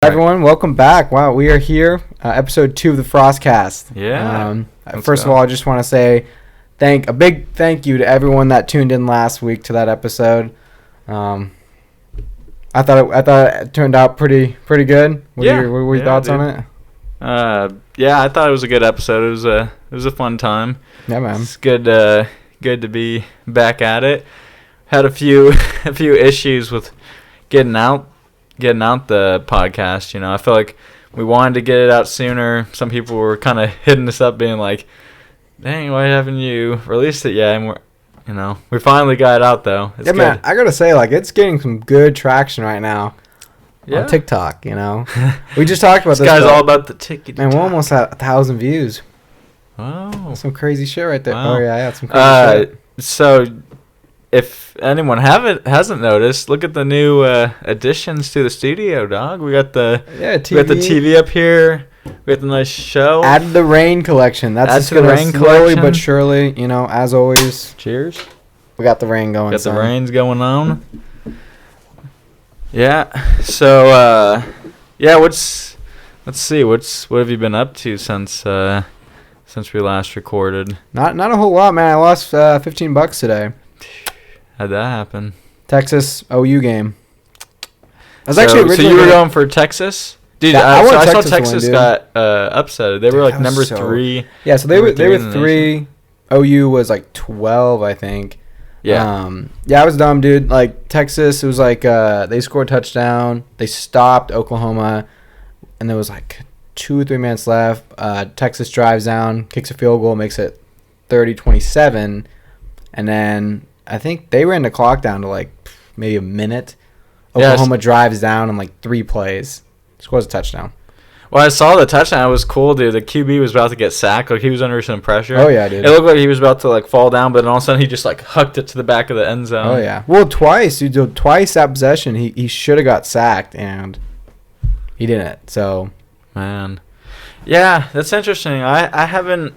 everyone, welcome back. Wow, we are here, episode 2 of the Frostcast. Yeah. First of all, I just want to say a big thank you to everyone that tuned in last week to that episode. I thought it turned out pretty good. What were your thoughts on it? I thought it was a good episode. It was a fun time. Yeah, man. It's good to be back at it. Had a few issues with getting out the podcast. You know, I feel like we wanted to get it out sooner. Some people were kind of hitting us up, being like, "Dang, why haven't you released it yet?" And we finally got it out though. It's good. Man, I gotta say, it's getting some good traction right now on TikTok. We just talked about this. Guy's all about the TikTok. Man, we're almost at 1,000 views. Wow, some crazy shit right there. Wow. Oh yeah, some crazy shit. So, if anyone hasn't noticed, look at the new additions to the studio, dog. We got the TV up here. We got the nice show. Added the rain collection. That's just gonna slowly but surely, as always. Cheers. We got the rain going. Got the rains going on. Yeah. So, let's see. What have you been up to since we last recorded? Not a whole lot, man. I lost $15 today. How'd that happen? Texas OU game. So you were going for Texas? Dude, I saw Texas got upset. They were number 3. Yeah, so they were 3. OU was 12, I think. Yeah. I was dumb, dude. Texas, it was they scored a touchdown. They stopped Oklahoma, and there was 2 or 3 minutes left. Texas drives down, kicks a field goal, makes it 30-27, and then I think they ran the clock down to maybe a minute. Oklahoma drives down in 3 plays, scores a touchdown. Well, I saw the touchdown. It was cool, dude. The QB was about to get sacked. He was under some pressure. Oh, yeah, dude. It looked like he was about to fall down, but then all of a sudden he just hucked it to the back of the end zone. Oh, yeah. Well, twice that possession, he should have got sacked, and he didn't. So, man. Yeah, that's interesting. I haven't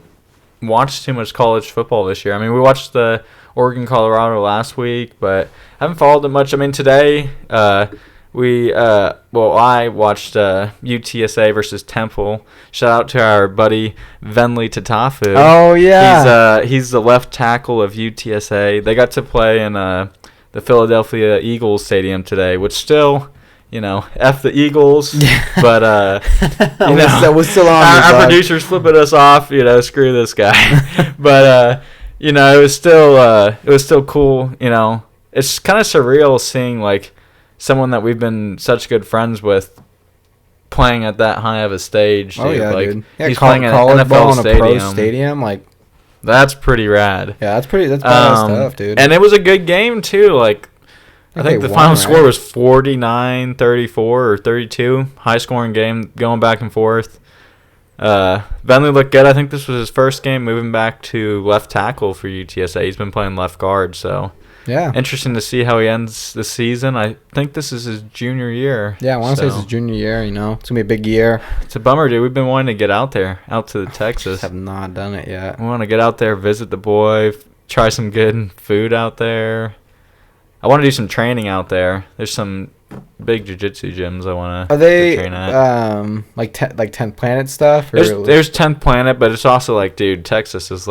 watched too much college football this year. I mean, we watched the Oregon-Colorado last week, but I haven't followed it much. I mean, today I watched UTSA versus Temple. Shout out to our buddy Venli Tatafu. Oh, yeah. He's the left tackle of UTSA. They got to play in the Philadelphia Eagles stadium today, which still, F the Eagles. But, we're still on our producer's flipping us off, screw this guy. But, it was still cool, It's kind of surreal seeing, someone that we've been such good friends with playing at that high of a stage. Oh, dude. yeah, dude. Yeah, he's playing at an NFL stadium. A pro stadium. That's pretty rad. Yeah, that's badass stuff, dude. And it was a good game, too. I think the final score was 49-34 or 32. High-scoring game, going back and forth. Venli looked good. I think this was his first game moving back to left tackle for UTSA. He's been playing left guard, so... Yeah. Interesting to see how he ends the season. I think this is his junior year. Yeah, I want to say it's his junior year, It's going to be a big year. It's a bummer, dude. We've been wanting to get out to the Texas. Just have not done it yet. We want to get out there, visit the boy, try some good food out there. I want to do some training out there. There's some big jiu-jitsu gyms I want to train at. Are they 10th Planet stuff? There's 10th Planet, but it's also dude, Texas is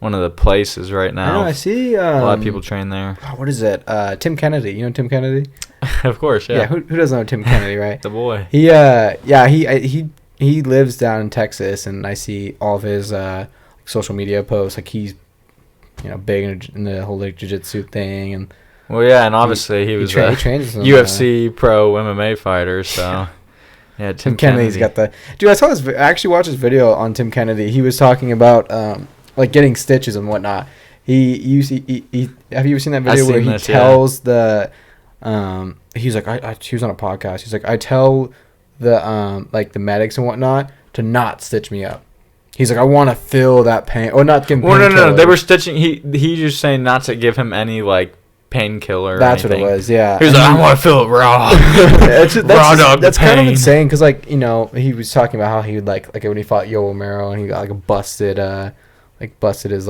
one of the places right now. I know, I see. A lot of people train there. What is it? Tim Kennedy. You know Tim Kennedy? Of course, yeah. Yeah, who doesn't know Tim Kennedy, right? The boy. He lives down in Texas, and I see all of his social media posts. He's, big in the whole jiu-jitsu thing, and. Well, yeah, and obviously he was a UFC pro MMA fighter, so. Yeah, Tim Kennedy's got the. Dude, I actually watched his video on Tim Kennedy. He was talking about getting stitches and whatnot. Have you ever seen that video where he tells the he's he was on a podcast. He's I tell the the medics and whatnot to not stitch me up. He's I want to feel that pain or not give him. Well, no. They were stitching. He just saying not to give him any painkiller. That's what it was. Yeah. He was I want to feel it raw. That's kind of insane because he was talking about how he would when he fought Yoel Romero and he got busted his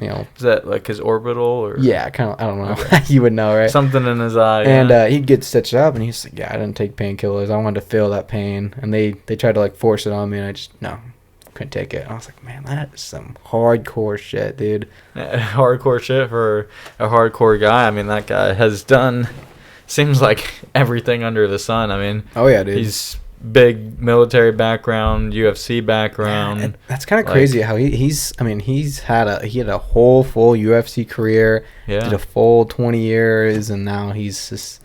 you know. Is that like his orbital or? Yeah, kind of. I don't know. You would know, right? Something in his eye. And yeah. he'd get stitched up, and he's like, "Yeah, I didn't take painkillers. I wanted to feel that pain." And they tried to like force it on me, and I just couldn't take it. And I was like, "Man, that is some hardcore shit, dude." Hardcore shit for a hardcore guy. I mean, that guy has done seems like everything under the sun. I mean, oh yeah, dude. He's big military background, UFC background. Yeah, that's kind of crazy how he's. I mean, he had a whole full UFC career. Yeah. Did a full 20 years, and now he's just.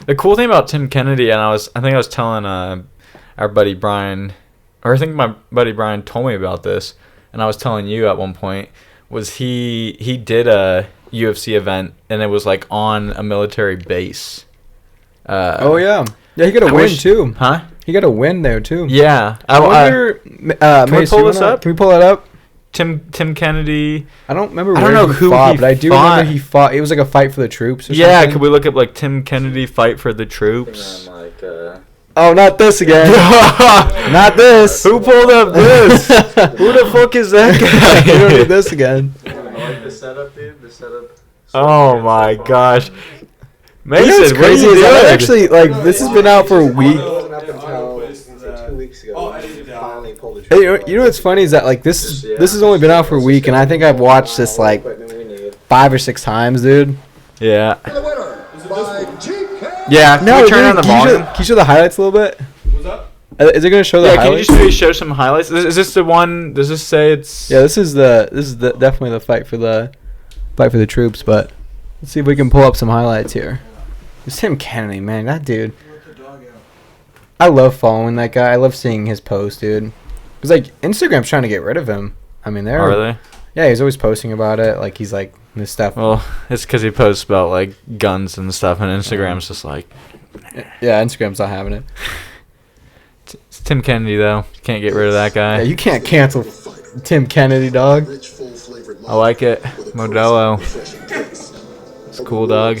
The cool thing about Tim Kennedy, and I think I was telling our buddy Brian, or I think my buddy Brian told me about this, and I was telling you at one point, was he did a UFC event, and it was like on a military base. Oh yeah, he got a win too. Huh? He got a win there too. Yeah. I wonder. Can we pull this up? Can we pull that up? Tim Kennedy. I don't remember. I don't know who fought, he but I do fought. remember he fought. It was like a fight for the troops. Or Yeah. something. Could we look up like Tim Kennedy fight for the troops? Oh, not this again. Not this. Who pulled up this? Who the fuck is that guy? You don't need this again. I like the setup, dude. The setup. Oh my gosh. Mason, You know what's what are you crazy is that doing? actually like this has been out for a week. Hey, you know what's funny is that like this has only been out for a week, and I think I've watched this like 5 or 6 times, dude. Yeah. Yeah. Can we turn on the volume? Can you show the highlights a little bit? What's up? Is it gonna show the Yeah. Can you highlights? just maybe show some highlights? Is this the one? Does this say it's? Yeah, this is definitely the fight for the troops. But let's see if we can pull up some highlights here. It's Tim Kennedy, man. That dude. I love following that guy. I love seeing his posts, dude. Cause like Instagram's trying to get rid of him. I mean, Are they? Yeah, he's always posting about it. Like he's like this stuff. Well, it's because he posts about like guns and stuff, and Instagram's just like. Yeah, Instagram's not having it. It's Tim Kennedy though. Can't get rid of that guy. Yeah, you can't cancel Tim Kennedy, dog. I like it. Modelo. It's cool, dog.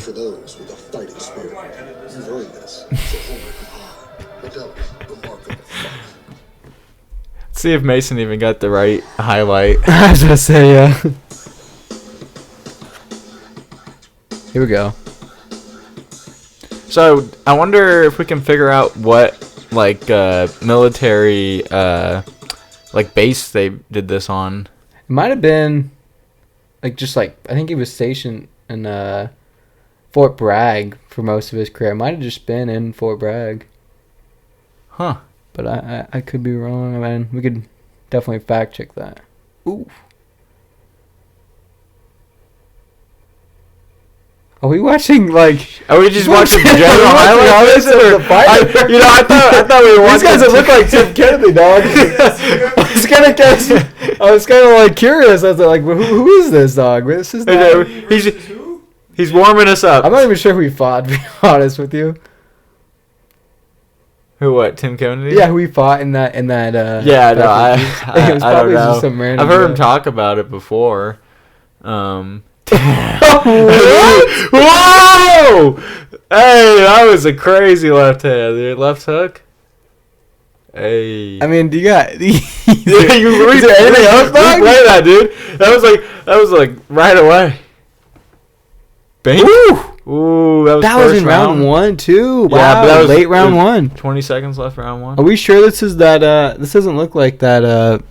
Let's see if Mason even got the right highlight. I was gonna say, yeah. Here we go. So I wonder if we can figure out what like military like base they did this on. It might have been like just like I think he was stationed in Fort Bragg for most of his career. It might have just been in Fort Bragg. Huh. But I could be wrong. I mean, we could definitely fact check that. Ooh. Are we watching like? Are we just watching the general highlights? of the fight? I thought we were These watching. guys that look like Tim Kennedy, dog. I was kind of like curious. I was like, who is this dog? This is not, He's warming us up. I'm not even sure who he fought. To be honest with you. Who? What? Tim Kennedy? Yeah, who he fought in that. Yeah, no, I it was don't probably know. just some random I've heard him guy. talk about it before. What? Whoa! Hey, that was a crazy left hand, dude. Left hook. Hey. I mean, do you got? you Is there anything else, dog? Replay that, dude. That was like right away. Bang. Ooh, That was in round 1 too. Wow, Yeah, but that was late round 1. 20 seconds left, round 1. Are we sure this is that? This doesn't look like that.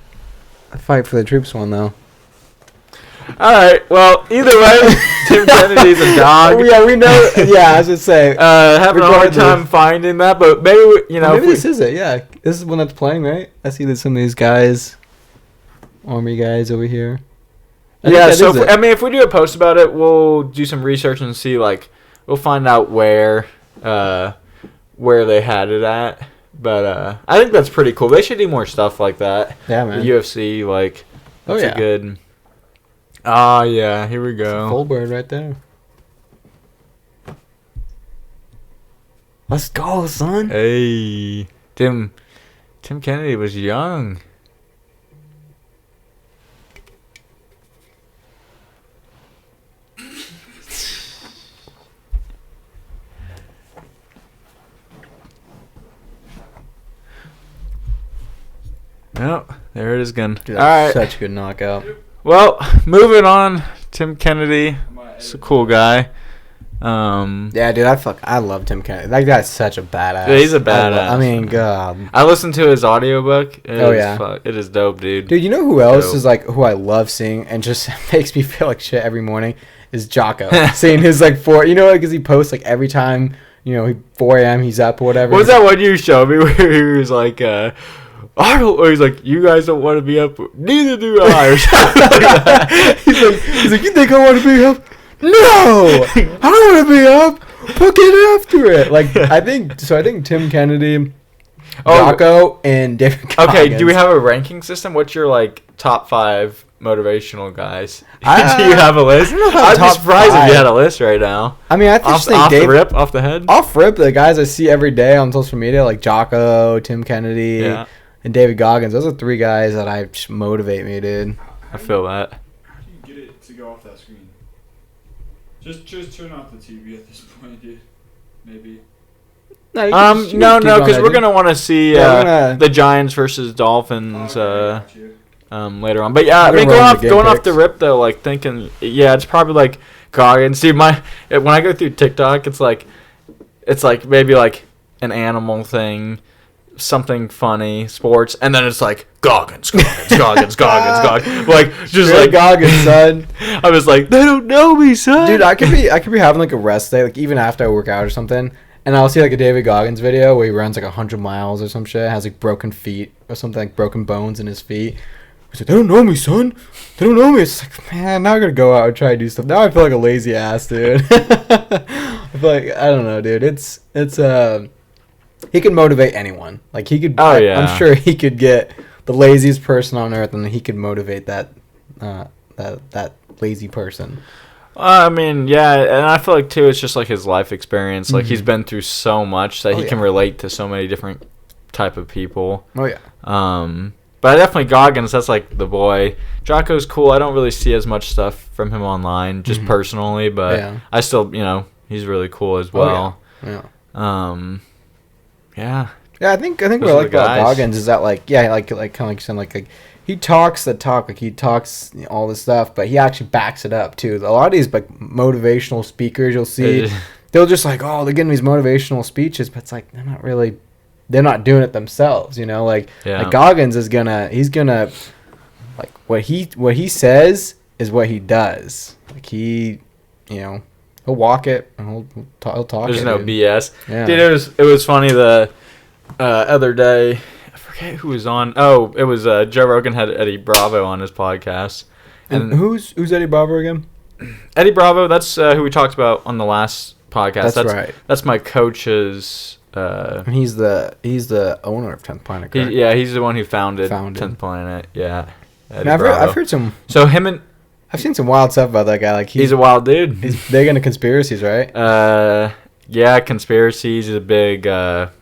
Fight for the troops one though. All right. Well, either way, Tim Kennedy's a dog. Yeah, we know. Yeah, I was just saying. Having a hard regardless. time finding that, but maybe you know. Maybe this is it. Yeah, this is one that's playing, right? I see that some of these guys, army guys over here. I think Yeah. that So is if, it. I mean, if we do a post about it, we'll do some research and see. Like, we'll find out where they had it at. But I think that's pretty cool. They should do more stuff like that. Yeah, man. The UFC, like, Oh, that's yeah. a good. Ah, yeah. Here we go. Full bird right there. Let's go, son. Hey, Tim Kennedy was young. Yep, there it is again. Dude, All that's right. such a good knockout. Well, moving on. Tim Kennedy, he's a cool guy. Yeah, dude, I love Tim Kennedy. That guy's such a badass. Yeah, he's a badass. I mean, God. I listened to his audiobook. Yeah. It is dope, dude. Dude, you know who else is like who I love seeing and just makes me feel like shit every morning is Jocko. Seeing his like because he posts like every time 4 a.m. he's up or whatever. What was that one you showed me where he was like, Arnold, or he's like, you guys don't want to be up, neither do I, or something like that. He's like, you think I want to be up? No, I don't want to be up. But get after it. Like I think Tim Kennedy, Jocko, and David Goggins. Okay, do we have a ranking system? What's your like top 5 motivational guys? Do you have a list? I don't know about I'd be top surprised 5. if you had a list right now. I mean, I just think off the head. Off rip, the guys I see every day on social media, like Jocko, Tim Kennedy, and David Goggins. Those are 3 guys that I just motivate me, dude. I feel that. How do you get it to go off that screen? Just turn off the TV at this point, dude. Maybe. No, no, because we're gonna want to see the Giants versus Dolphins Got you. later on. But yeah, I mean, going off the rip though, like thinking, it's probably like Goggins. See, when I go through TikTok, it's like maybe like an animal thing, something funny, sports, and then it's like Goggins. Like just like Goggins, son. I was like, they don't know me, son. Dude, I could be having like a rest day, like even after I work out or something, and I'll see like a David Goggins video where he runs like 100 miles or some shit, has like broken feet or something, like broken bones in his feet. He's like, they don't know me, son. They don't know me. It's like, man, now I gotta go out and try to do stuff. Now I feel like a lazy ass, dude. I feel like, I don't know, dude. It's he could motivate anyone. Like he could. I'm sure he could get the laziest person on earth, and he could motivate that lazy person. I mean, yeah, and I feel like too, it's just like his life experience. Like he's been through so much that he can relate to so many different type of people. Oh yeah. But definitely Goggins, that's like the boy. Jocko's cool. I don't really see as much stuff from him online, just personally, but I still, he's really cool as well. Yeah. Yeah. Yeah, I think what I like about Goggins is that like kind of like you said, like he talks the talk, like he talks all this stuff, but he actually backs it up too. A lot of these like motivational speakers you'll see, they'll just like, oh, they're getting these motivational speeches, but it's like they're not doing it themselves, like Goggins he's gonna like what he says is what he does. Like he'll walk it and he'll talk. There's it, no dude. BS. Yeah. Dude, it was funny the other day. I forget who was on. Oh, it was Joe Rogan had Eddie Bravo on his podcast. And who's Eddie Bravo again? Eddie Bravo. That's who we talked about on the last podcast. That's right. That's my coach's. He's the owner of 10th Planet, correct? He's the one who founded 10th Planet. Yeah. I've heard some. So him and. I've seen some wild stuff about that guy. Like he's a wild dude. He's big into conspiracies, right? Yeah, conspiracies. He's a big, artist.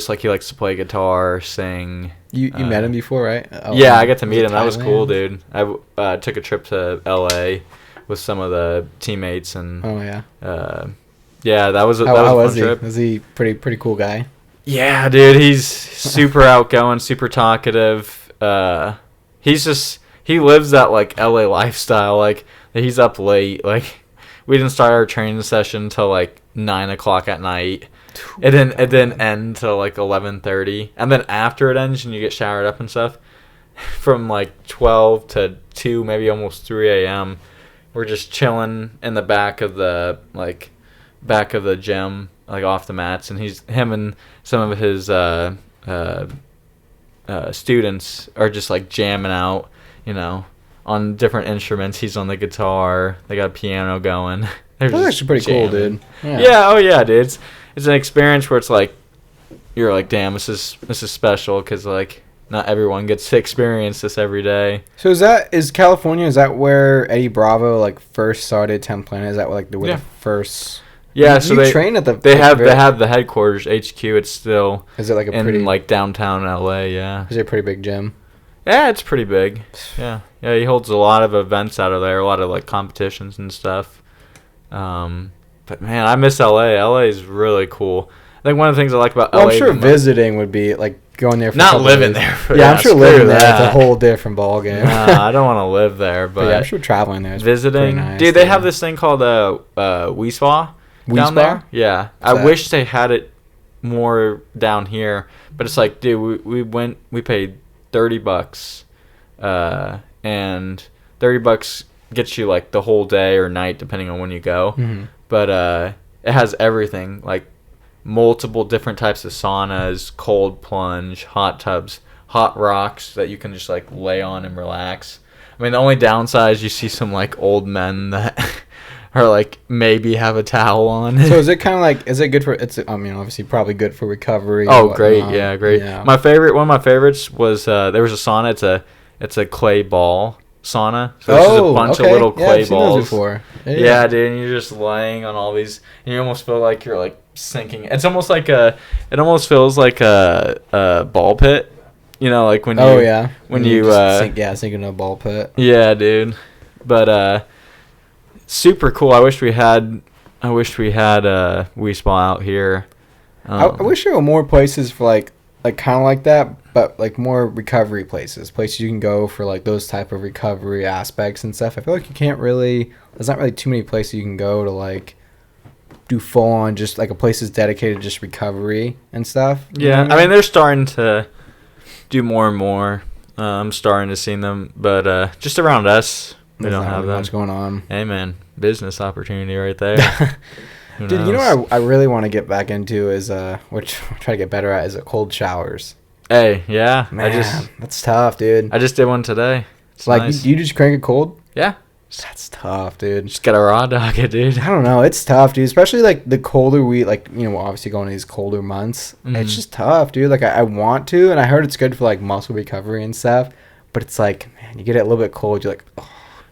Like he likes to play guitar, sing. You met him before, right? Yeah, I got to meet him. That was cool, dude. I took a trip to L.A. with some of the teammates and. Oh yeah. That was a fun trip. Was he pretty cool guy? Yeah, dude. He's super outgoing, super talkative. He lives that like LA lifestyle. Like he's up late. Like we didn't start our training session till like 9:00 at night. It didn't end till like 11:30. And then after it ends and you get showered up and stuff, from like 12 to 2, maybe almost 3 a.m. we're just chilling in the back of the gym, like off the mats, and him and some of his students are just like jamming out, on different instruments. He's on the guitar. They got a piano going. That's actually pretty cool, dude. Yeah. Oh yeah, dude. It's an experience where it's like you're like, damn, this is special because like not everyone gets to experience this every day. So is California? Is that where Eddie Bravo like first started 10th Planet? Is that like the first? Yeah, so they train at the. They have the headquarters HQ. It's still. Is it like a pretty like downtown LA? Yeah. Is it a pretty big gym? Yeah, it's pretty big. Yeah, he holds a lot of events out of there, a lot of like competitions and stuff. But man, I miss LA. LA is really cool. I think one of the things I like about LA. I'm sure visiting would be like going there for a Not couple living days. there. For Yeah, that. I'm sure Screw living there that. is a whole different ballgame. Nah, I don't want to live there, But yeah, I'm but sure traveling there is visiting. pretty nice. Dude, they yeah. have this thing called Wiswa down Wiswa? there. Yeah, I that? wish they had it more down here, but it's like, dude, we paid $30, and $30 gets you like the whole day or night depending on when you go. Mhm. But it has everything, like multiple different types of saunas, cold plunge, hot tubs, hot rocks that you can just like lay on and relax. I mean, the only downside is you see some like old men that are like maybe have a towel on. So is it kind of like, is it good for, it's, I mean, obviously probably good for recovery. and Oh, great! whatnot. Yeah, great. Yeah. One of my favorites was there was a sauna. It's a clay ball sauna. So it's just a bunch of little yeah, clay I've seen those balls. before. Yeah, dude, and you're just laying on all these, and you almost feel like you're like sinking. It's almost like it almost feels like a ball pit. You know, like when Oh you, yeah. when you you just sink in a ball pit. yeah, dude. But super cool. I wish we had Wispa out here. I wish there were more places for like kind of like that, but like more recovery places you can go for like those type of recovery aspects and stuff. I feel like you can't really, there's not really too many places you can go to like do full on just like a place that's dedicated to just recovery and stuff. You know Yeah, what I mean they're starting to do more and more. I'm starting to see them, but just around us, we There's don't not have really them. much going on. Hey man, business opportunity right there. Who Dude, you know knows? what I really want to get back into is which I try to get better at, is cold showers. Hey, yeah, Man, that's tough, dude. I just did one today. It's Like nice. you just crank it cold? Yeah, That's tough, dude. just got a raw dog it, dude. I don't know. It's tough, dude. Especially like the colder like, you know, obviously going to these colder months. Mhm. It's just tough, dude. Like I want to, and I heard it's good for like muscle recovery and stuff. But it's like, man, you get it a little bit cold, you're like, oh.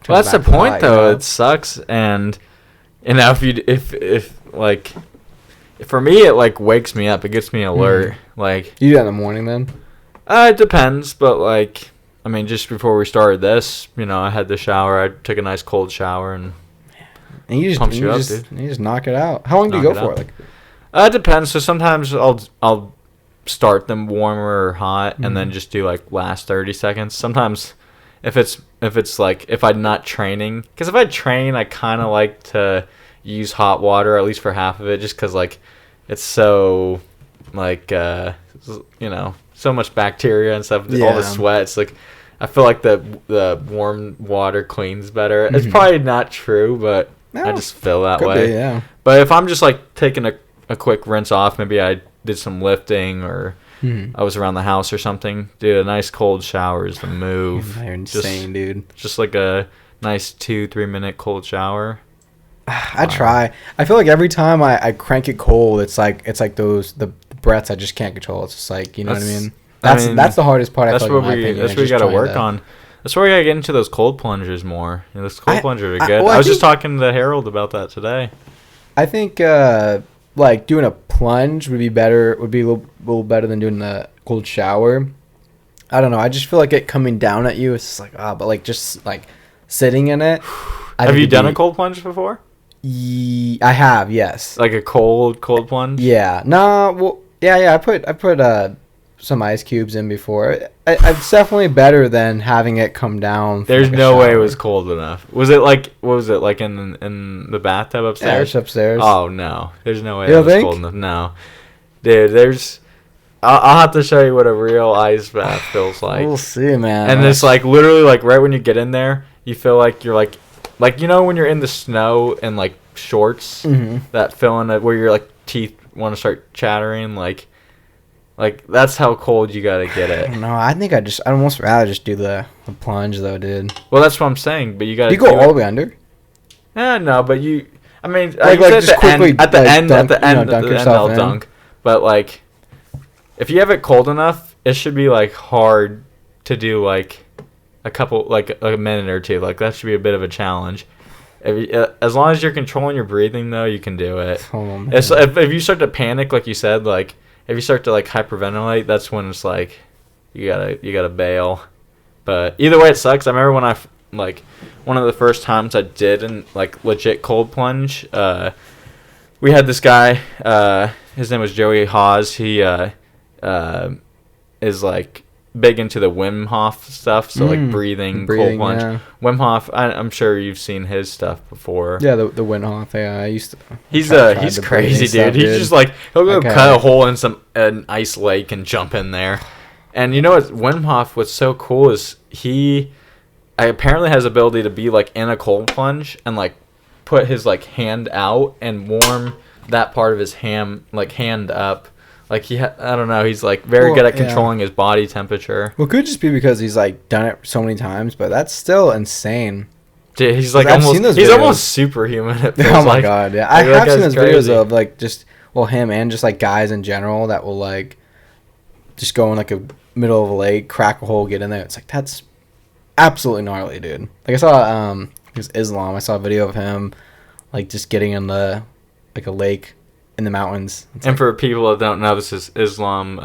Well, that's the turns back to point, hot, though. you know? It sucks, and if like, for me, it like wakes me up. It gets me alert. Like, You do that in the morning then? it depends, but like, I mean, just before we started this, you know, I had the shower. I took a nice cold shower, and And you just Pumps you up, you just knock it out. How long do you Knock go it for? out. Like, it depends. So sometimes I'll start them warmer or hot, and then just do like last 30 seconds. Sometimes if it's like if I'm not training, because if I train, I kind of like to use hot water at least for half of it, just because like it's so like you know, so much bacteria and stuff. All Yeah. the sweat. It's like I feel like the warm water cleans better. It's probably not true, but I No, just feel that could way. be, yeah. But if I'm just like taking a quick rinse off, maybe I did some lifting or I was around the house or something, dude, a nice cold shower is the move. You're insane, dude. Just like a nice 2-3 minute cold shower. I try. I feel like every time I crank it cold, it's like those the breaths I just can't control. It's just like, you know what I mean. That's the hardest part. That's I feel like, what in my we opinion, that's is what we just got to trying work on. That's where we got to get into those cold plungers more. You know, those cold plungers are good. well, I was think- just talking to Harold about that today. I think like doing a plunge would be better. Would be a little better than doing the cold shower. I don't know. I just feel like it coming down at you. It's just like but like just like sitting in it. Have you done a cold plunge before? I have, yes. Like a cold plunge? Yeah. No. Well. Yeah. I put some ice cubes in before. It's definitely better than having it come down. from, There's like, a no way it shower. was cold enough. Was it like what was it like in the bathtub Yeah, upstairs? it's upstairs. Oh no, there's no way You that don't was think? cold enough. No, dude, there's. I'll have to show you what a real ice bath feels like. We'll see, man. And it's like literally like right when you get in there, you feel like you're like you know when you're in the snow and like shorts that feeling where your like teeth want to start chattering like that's how cold you gotta get it. No, I think I'd almost rather just do the plunge though, dude. Well, that's what I'm saying. But you gotta You go do all it. the way under. No, but you. I mean, Like- you said just quickly, at the like, end, dunk- at the you know, end, dunk at the end, yourself I'll in. dunk. But like, if you have it cold enough, it should be like hard to do like a couple, like a minute or two. Like that should be a bit of a challenge. As long as you're controlling your breathing, though, you can do it. Oh, man. If you start to panic, like you said, like if you start to like hyperventilate, that's when it's like you gotta bail. But either way, it sucks. I remember when like one of the first times I did in like legit cold plunge. We had this guy. His name was Joey Hawes. He is like big into the Wim Hof stuff, so like breathing, cold plunge. Yeah. Wim Hof, I'm sure you've seen his stuff before. Yeah, the Wim Hof. Yeah, I used to. He's tried he's the crazy, breathing dude. stuff, He's just like he'll go Okay. cut a hole in an ice lake and jump in there. And you know what Wim Hof? What's so cool is he apparently has ability to be like in a cold plunge and like put his like hand out and warm that part of his hand up. Like I don't know. He's like very good at controlling his body temperature. Well, it could just be because he's like done it so many times, but that's still insane. Dude, he's like I've seen those he's videos. almost superhuman. It feels Oh my like. god, yeah. Like, I that have seen guy's those videos crazy. of like just him and just like guys in general that will like just go in like a middle of a lake, crack a hole, get in there. It's like that's absolutely gnarly, dude. Like I saw it was Islam. I saw a video of him like just getting in the like a lake in the mountains. It's And like, for people that don't know, this is Islam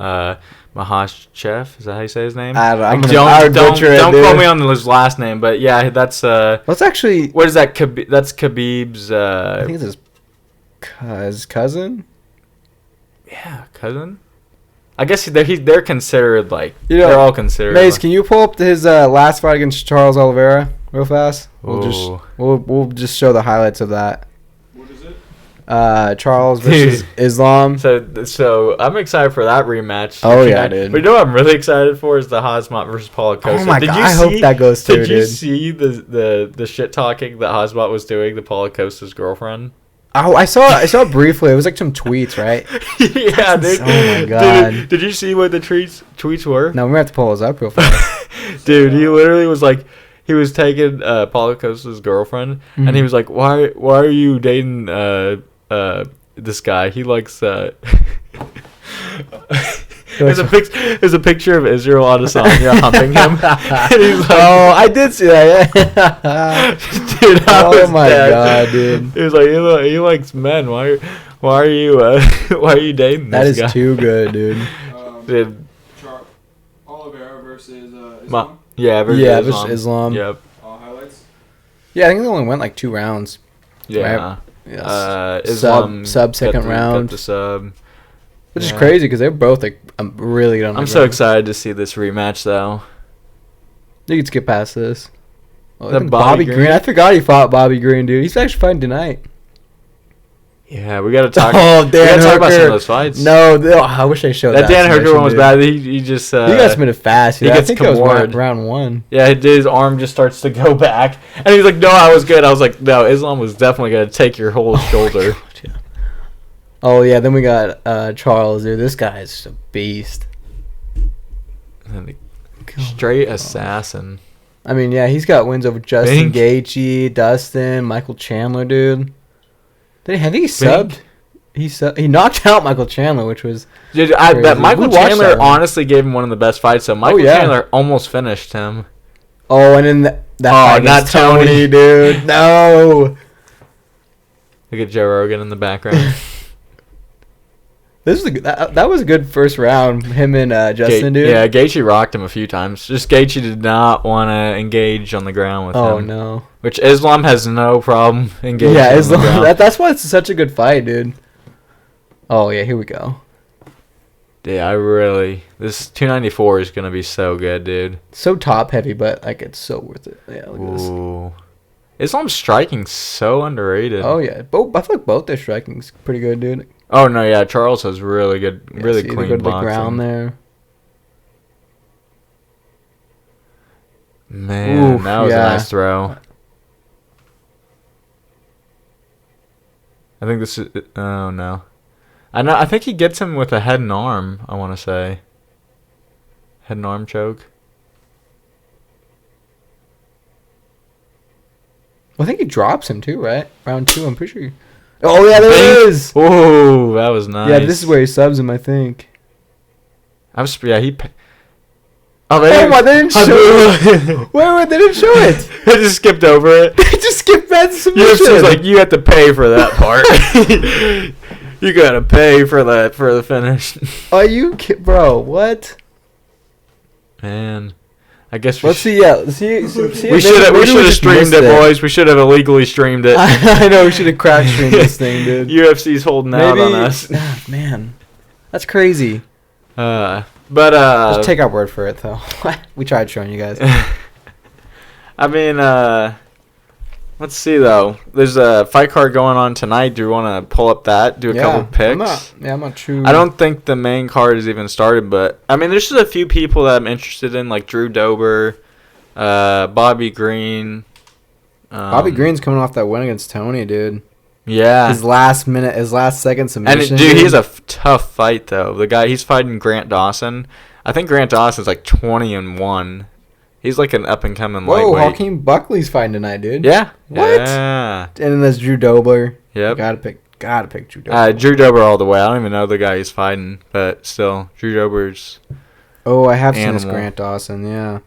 Mahashchev. Is that how you say his name? I don't know. Don't I would don't, butcher it, don't quote dude. me on his last name, but yeah, that's Let's actually. what is that? That's Khabib's. I think it's his cousin. Yeah, cousin. I guess they're considered like You know, they're all considered. Mace, like, can you pull up his last fight against Charles Oliveira real fast? Ooh. We'll just show the highlights of that. What is it? Charles versus Islam. So I'm excited for that rematch. Oh, yeah, dude. But you know what I'm really excited for is the Hazmat versus Paulo Costa. Oh my god! I hope that goes through, Did you dude. see the shit talking that Hazmat was doing to Paulo Costa's girlfriend? Oh, I saw it briefly. It was like some tweets, right? Yeah, dude. Oh my god! Did you see what the tweets were? No, we're gonna have to pull those up real fast. Dude, he literally was like, he was taking Paulo Costa's girlfriend, and he was like, why are you dating this guy? He likes There's a picture of Israel Adesanya humping him, and he's like, Oh, I did see that. Yeah. dude, I Oh was my dead. god, dude! He was like, he likes men. Why are you why are you dating That this is guy? too good, dude. Dude, Oliveira versus Ma- Islam. yeah, versus Yeah, Islam. versus Islam. Yep. Highlights. Yeah, I think they only went like 2 rounds. Yeah. Yes. Islam Sub got second the- round. got the sub. Which is Yeah. crazy because they're both like really good on the I'm so ground. excited to see this rematch, though. You can skip past this. Oh, The look at Bobby Green? I forgot he fought Bobby Green, dude. He's actually fighting tonight. Yeah, we gotta talk. Oh, we Dan gotta talk about some Hooker. of those fights. No, I wish I showed that. that Dan Hooker submission, one was dude. bad. He just He got submitted fast. he Yeah, I gets think that was Kimura. round 1. Yeah, his arm just starts to go back, and he's like, "No, I was good." I was like, "No, Islam was definitely gonna take your whole shoulder." God, yeah. Oh yeah, then we got Charles, dude. This guy is a beast. And the straight assassin. I mean, yeah, he's got wins over Justin Bink. Gaethje, Dustin, Michael Chandler, dude. I think he subbed. He knocked out Michael Chandler, which was Dude, crazy. that Michael We watched Chandler that one. honestly gave him one of the best fights. So Michael yeah. Chandler almost finished him. oh, and then that fight not against Tony, dude. No, Look at Joe Rogan in the background. this was that was a good first round. Him and Justin, dude. Yeah, Gaethje rocked him a few times. Just Gaethje did not want to engage on the ground with Oh him. no. Which Islam has no problem engaging Yeah, on as the long, ground. that's why it's such a good fight, dude. Oh yeah, here we go. Yeah, this 294 is gonna be so good, dude. So top heavy, but like it's so worth it. Yeah, look at this. Ooh. Islam's striking so underrated. Oh yeah, I feel like both their striking's pretty good, dude. Oh no, yeah, Charles has really good, Yeah, really see, they clean go to the boxing. ground there. Man, Oof, that was yeah. a nice throw. I think this is. Oh no, I think he gets him with a head and arm. I want to say. Head and arm choke. Well, I think he drops him too, right? Round 2, I'm pretty sure. Oh yeah, there it is. Ooh, that was nice. Yeah, this is where he subs him, I think. I was. Yeah, he. Oh my, they didn't show it. Wait, they didn't show it. I just skipped over it. They just skipped that submission. UFC's like, you have to pay for that part. You gotta pay for that for the finish. Are you bro? What? Man, I guess Let's see. Yeah, see. we should have streamed it, boys. We should have illegally streamed it. I know we should have crack streamed this thing, dude. UFC's holding out on us. Man, that's crazy. But Just take our word for it, though. We tried showing you guys. I mean, let's see though. There's a fight card going on tonight. Do you want to pull up that? Do a couple picks? I'm not true. I don't think the main card has even started, but I mean, there's just a few people that I'm interested in, like Drew Dober, Bobby Green. Bobby Green's coming off that win against Tony, dude. Yeah. His last second submission. And dude, he has a tough fight though. The guy he's fighting Grant Dawson. I think Grant Dawson's like 20-1. He's like an up and coming lightweight. Whoa, Hakeem Buckley's fighting tonight, dude. Yeah. What? Yeah. And then there's Drew Dober. Yep. Gotta pick Drew Dober. Drew Dober all the way. I don't even know the guy he's fighting, but still, Drew Dober's. Oh, I have seen this Animal. Grant Dawson. Yeah.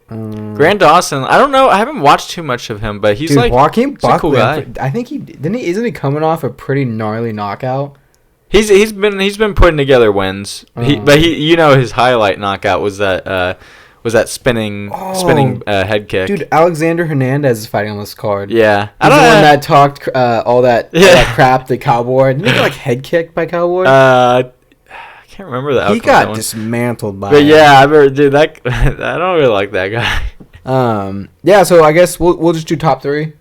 Grant Dawson. I don't know. I haven't watched too much of him, but he's dude, like Hakeem he's a cool Buckley. guy. I think isn't he coming off a pretty gnarly knockout? He's been putting together wins. But his highlight knockout was that spinning head kick. Dude, Alexander Hernandez is fighting on this card. Yeah, He's the one that talked all that crap to Cowboy. Didn't he get like head kicked by Cowboy? I can't remember that. He got dismantled by. But him. yeah, I remember, dude. I don't really like that guy. Yeah. So I guess we'll just do top three.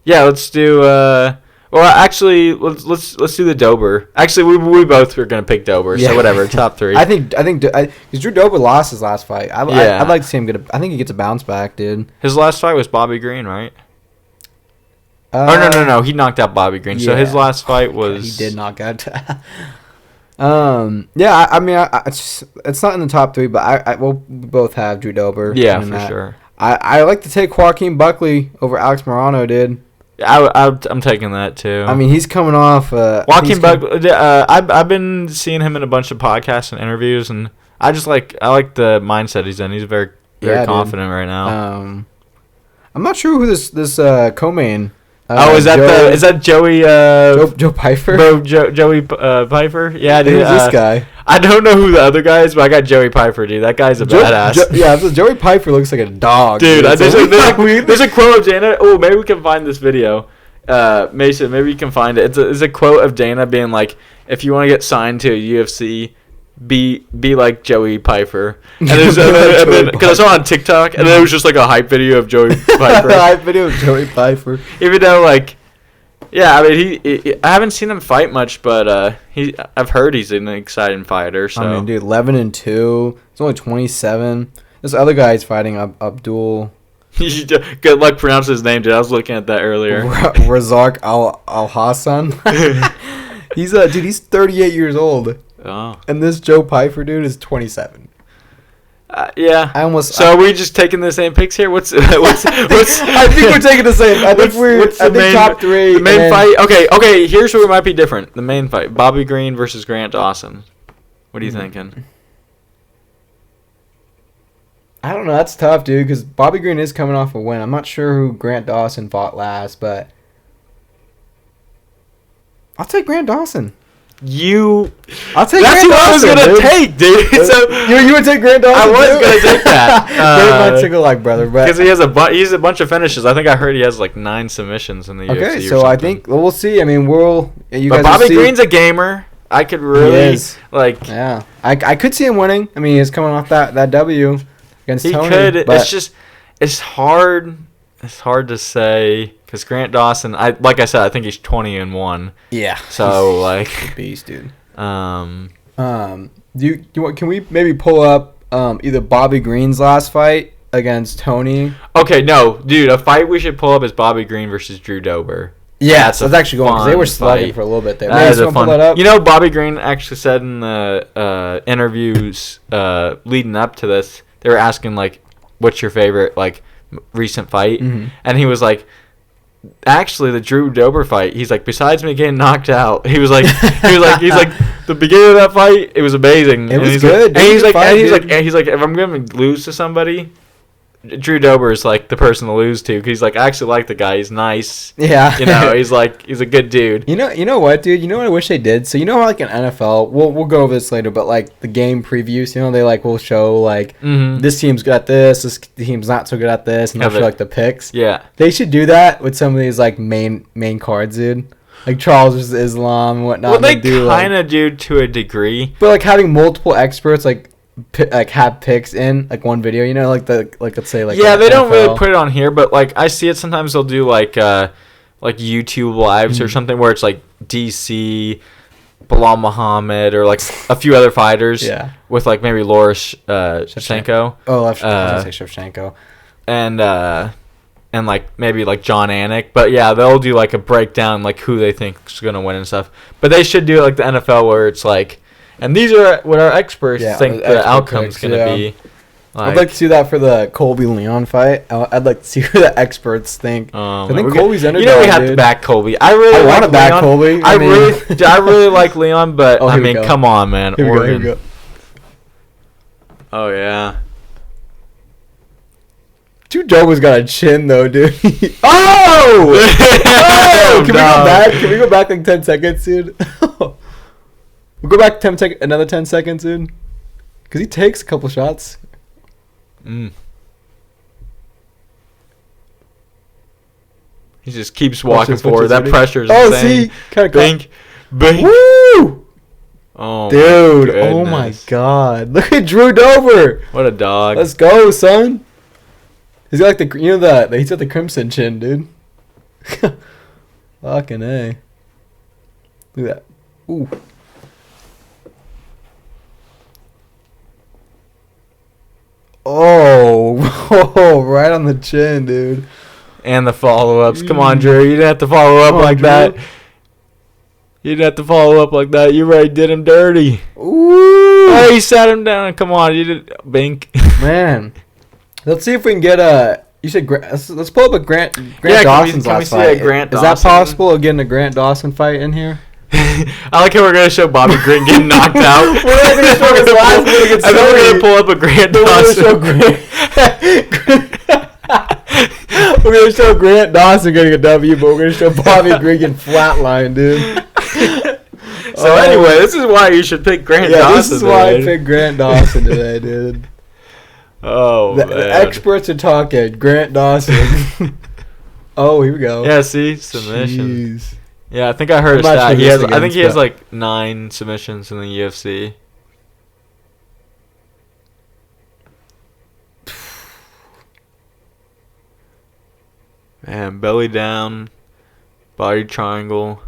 Yeah, let's do. Well, actually, let's do the Dober. Actually, we both were gonna pick Dober, so whatever. Top three. I think because Drew Dober lost his last fight. I'd like to see him get. I think he gets a bounce back, dude. His last fight was Bobby Green, right? No. He knocked out Bobby Green. So his last fight was. He did knock out. Yeah. I mean, it's not in the top three, but we'll both have Drew Dober. Yeah, for sure. I like to take Joaquin Buckley over Alex Morano, dude. I'm taking that too. I mean, he's coming off. Joaquin Buckley. I've been seeing him in a bunch of podcasts and interviews, and I like the mindset he's in. He's very confident right now. I'm not sure who this co-main. Is that Joey? Joe Piper. Joey Piper. Yeah, dude. Who's this guy? I don't know who the other guy is, but I got Joey Piper, dude. That guy's a badass. Joey Piper looks like a dog, dude. There's a quote of Dana. Oh, maybe we can find this video. Mason, maybe you can find it. It's a quote of Dana being like, "If you want to get signed to a UFC, be like Joey Piper." And because I saw it on TikTok, and then it was just like a hype video of Joey Piper. Hype video of Joey Piper. Even though, like, yeah, I mean, I haven't seen him fight much, but I've heard he's an exciting fighter. So I mean, dude, 11-2. He's only 27. This other guy is fighting Abdul. Good luck pronouncing his name, dude. I was looking at that earlier. Razak Al Hassan. He's 38 years old. Oh. And this Joe Piper dude is 27. Yeah. Are we just taking the same picks here? What's I think we're taking the same. I think top three. The main fight. Okay. Here's where it might be different. The main fight: Bobby Green versus Grant Dawson. What are you thinking? I don't know. That's tough, dude. Because Bobby Green is coming off a win. I'm not sure who Grant Dawson fought last, but I'll take Grant Dawson. I'll take. That's Grant who I was gonna take, dude. So you would take Grant Dawson. I was gonna take that. Grant might tickle like brother, because he has a bunch of finishes. I think I heard he has like 9 submissions in the UFC. Okay, so I think we'll see. I mean, but Bobby Green's a gamer. I could really like. Yeah, I could see him winning. I mean, he's coming off that W against Tony. He could. It's hard. It's hard to say because Grant Dawson. Like I said, I think he's 20-1. Yeah. So like beast, dude. Can we maybe pull up either Bobby Green's last fight against Tony? Okay, no, dude. A fight we should pull up is Bobby Green versus Drew Dober. Yeah, that's actually going because they were slugging for a little bit there. That is a fun. Pull that up? You know, Bobby Green actually said in the interviews leading up to this, they were asking like, "What's your favorite like recent fight?" Mm-hmm. And he was like, actually the Drew Dober fight, he's like, besides me getting knocked out, he's like the beginning of that fight, it was amazing. It was good. And he's like, if I'm gonna lose to somebody, Drew Dober is like the person to lose to, because he's like, I actually like the guy. He's nice. Yeah. You know, he's a good dude. You know what, dude? You know what I wish they did? So you know how like in NFL, we'll go over this later, but like the game previews, you know, they like will show like this team's good at this team's not so good at this, and they'll show like the picks. Yeah. They should do that with some of these like main cards, dude. like Charles versus Islam and whatnot. Well, they do kind of do to a degree. but like having multiple experts like have picks in like one video, you know, like let's say like Yeah, the they don't really NFL. put it on here, but like I see it sometimes. They'll do like YouTube lives or something where it's like DC, Bilal Muhammad, or like a few other fighters. Yeah. With like maybe Laura Shevchenko. Oh, I was gonna say Shevchenko. And like maybe like John Anik, but yeah, they'll do like a breakdown like who they think is gonna win and stuff. But they should do it like the NFL where it's like, and these are what our experts think the expert outcome's picks, gonna be. I'd like to see that for the Colby Leon fight. I'd like to see who the experts think. I think Colby's underdog. You know we have to dude. back Colby. I really want like to back Leon. Colby. I really like Leon, but Oh, I here we mean, go. come on, man. Here we go. Oregon. Here we go. Oh yeah. Dude, Joba's got a chin though, dude. Oh! Oh! Can we go No. back? Can we go back like 10 seconds, dude? We'll go back another 10 seconds, dude. Because he takes a couple shots. He just keeps Watch walking this, forward. watch That this, pressure's Oh, insane. see? Kind of Bink, bink. Woo! Oh, Dude, my oh my goodness. god. Look at Drew Dover. What a dog. Let's go, son. He's got like he's got the crimson chin, dude. Fucking A. Look at that. Ooh. Oh, oh, right on the chin, dude. And the follow-ups. Come on, Drew. You didn't have to follow up Come on, like Drew. that. You didn't have to follow up like that. You already did him dirty. Ooh. Oh, you sat him down. Come on. You did Bink. Man. Let's see if we can get you said let's pull up a Grant Yeah, Dawson's can we last see fight. a Grant Is that Dawson? possible of getting a Grant Dawson fight in here? I like how we're going to show Bobby Green getting knocked out. We're not gonna show his last one against I think we're going Tony. to pull up a Grant We're gonna show Dawson. We're gonna show Grant Dawson getting a W, but we're gonna show Bobby Green getting flatline, dude. So anyway, this is why you should pick Grant yeah, Dawson. this is why I today. picked Grant Dawson today, dude. Oh, The man. experts are talking. Grant Dawson. Oh, here we go. Yeah, see? Submission. Jeez. Yeah, I think I heard a I'm not stat. sure He this has, I think he has against, like 9 submissions in the UFC. Man, belly down, body triangle,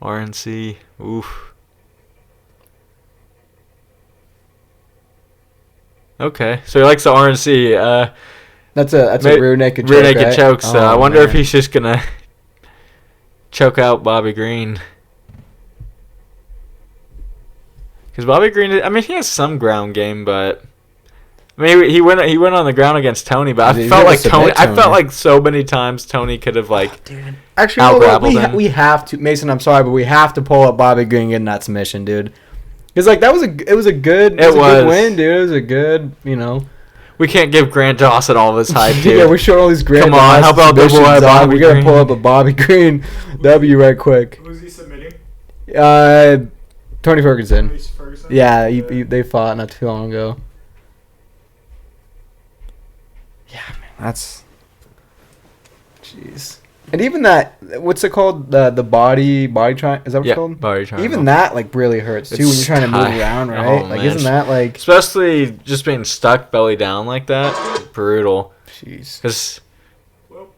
RNC. Oof. Okay, so he likes the RNC. That's a rear naked choke. Rear naked right? choke. So Oh, I wonder if man. he's just gonna choke out Bobby Green. Because Bobby Green, I mean, he has some ground game, but I mean, he went on the ground against Tony. But I He's felt gonna like Tony. submit I felt Tony. like so many times Tony could have like. Dude. Actually, you know what? Out-grappled him. we have to, Mason. I'm sorry, but we have to pull up Bobby Green getting that submission, dude. Because like it was a good was. win, dude. It was a good, you know. We can't give Grant Dawson all this hype, dude. Yeah, we're showing all these Grant Come on, Dawson how about the boy submissions, dog. Bobby We gotta Green? pull up a Bobby Green W right quick. Who's he submitting? Tony Ferguson. Tony Ferguson? Yeah, they fought not too long ago. Yeah, man, that's. Jeez. And even that, what's it called? The body triangle. Is that what Yeah, it's called? body triangle. Even that like really hurts too when you're trying to move around, right? Oh, like, man. isn't that like? Especially just being stuck belly down like that, brutal. Jeez. Because Well,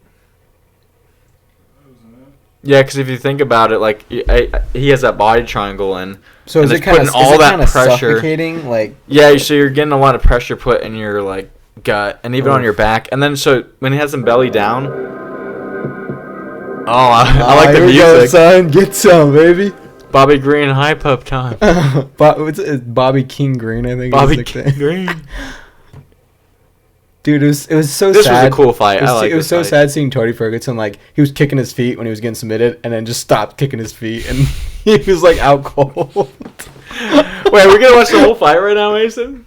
that was enough. yeah, because if you think about it, like he has that body triangle, and So is and it it's kind of putting all that pressure. suffocating? Like, yeah, so you're getting a lot of pressure put in your like gut and even on Oof. your back, and then so when he has him belly down. Oh, I like the here we go, music. son. Get some, baby. Bobby Green hype up time. It's Bobby King Green, I think. Bobby is the nickname. Green. Dude, it was so This sad. was a cool fight. It was, I like it was this so fight. sad seeing Tony Ferguson, like, he was kicking his feet when he was getting submitted and then just stopped kicking his feet and he was, like, out cold. Wait, we're gonna watch the whole fight right now, Mason?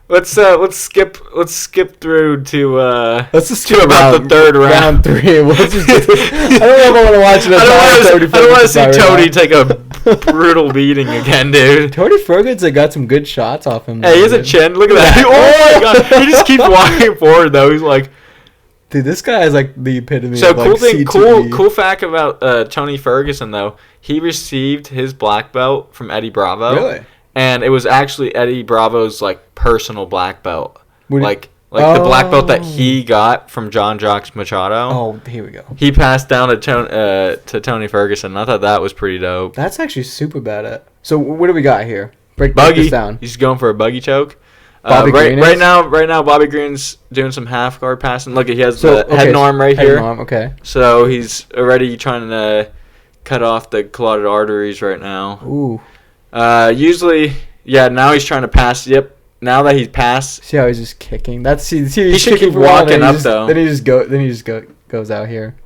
Let's skip through to Let's just to do about the third round. Round 3. We'll just I don't know if I want to watch it. I don't want to see Tony take a brutal beating again, dude. Tony Ferguson got some good shots off him. Hey, he has a dude. chin. Look at that. Oh my god, he just keeps walking forward though. He's like, Dude, this guy is like the epitome So of like cool fact about Tony Ferguson though. He received his black belt from Eddie Bravo. Really? And it was actually Eddie Bravo's like personal black belt. What Like the black belt that he got from John Jacques Machado. Oh, here we go. He passed down to Tony Ferguson. I thought that was pretty dope. That's actually super bad. So what do we got here? Break Buggy this down. He's going for a buggy choke. Bobby Green is? right now, Bobby Green's doing some half guard passing. Look, he has So, the head and arm right head here. and arm, okay. So he's already trying to cut off the carotid arteries right now. Ooh. Usually, yeah. Now he's trying to pass. Yep. Now that he's passed, See how he's just kicking? That's he should keep walking up, though. Then he just goes out here.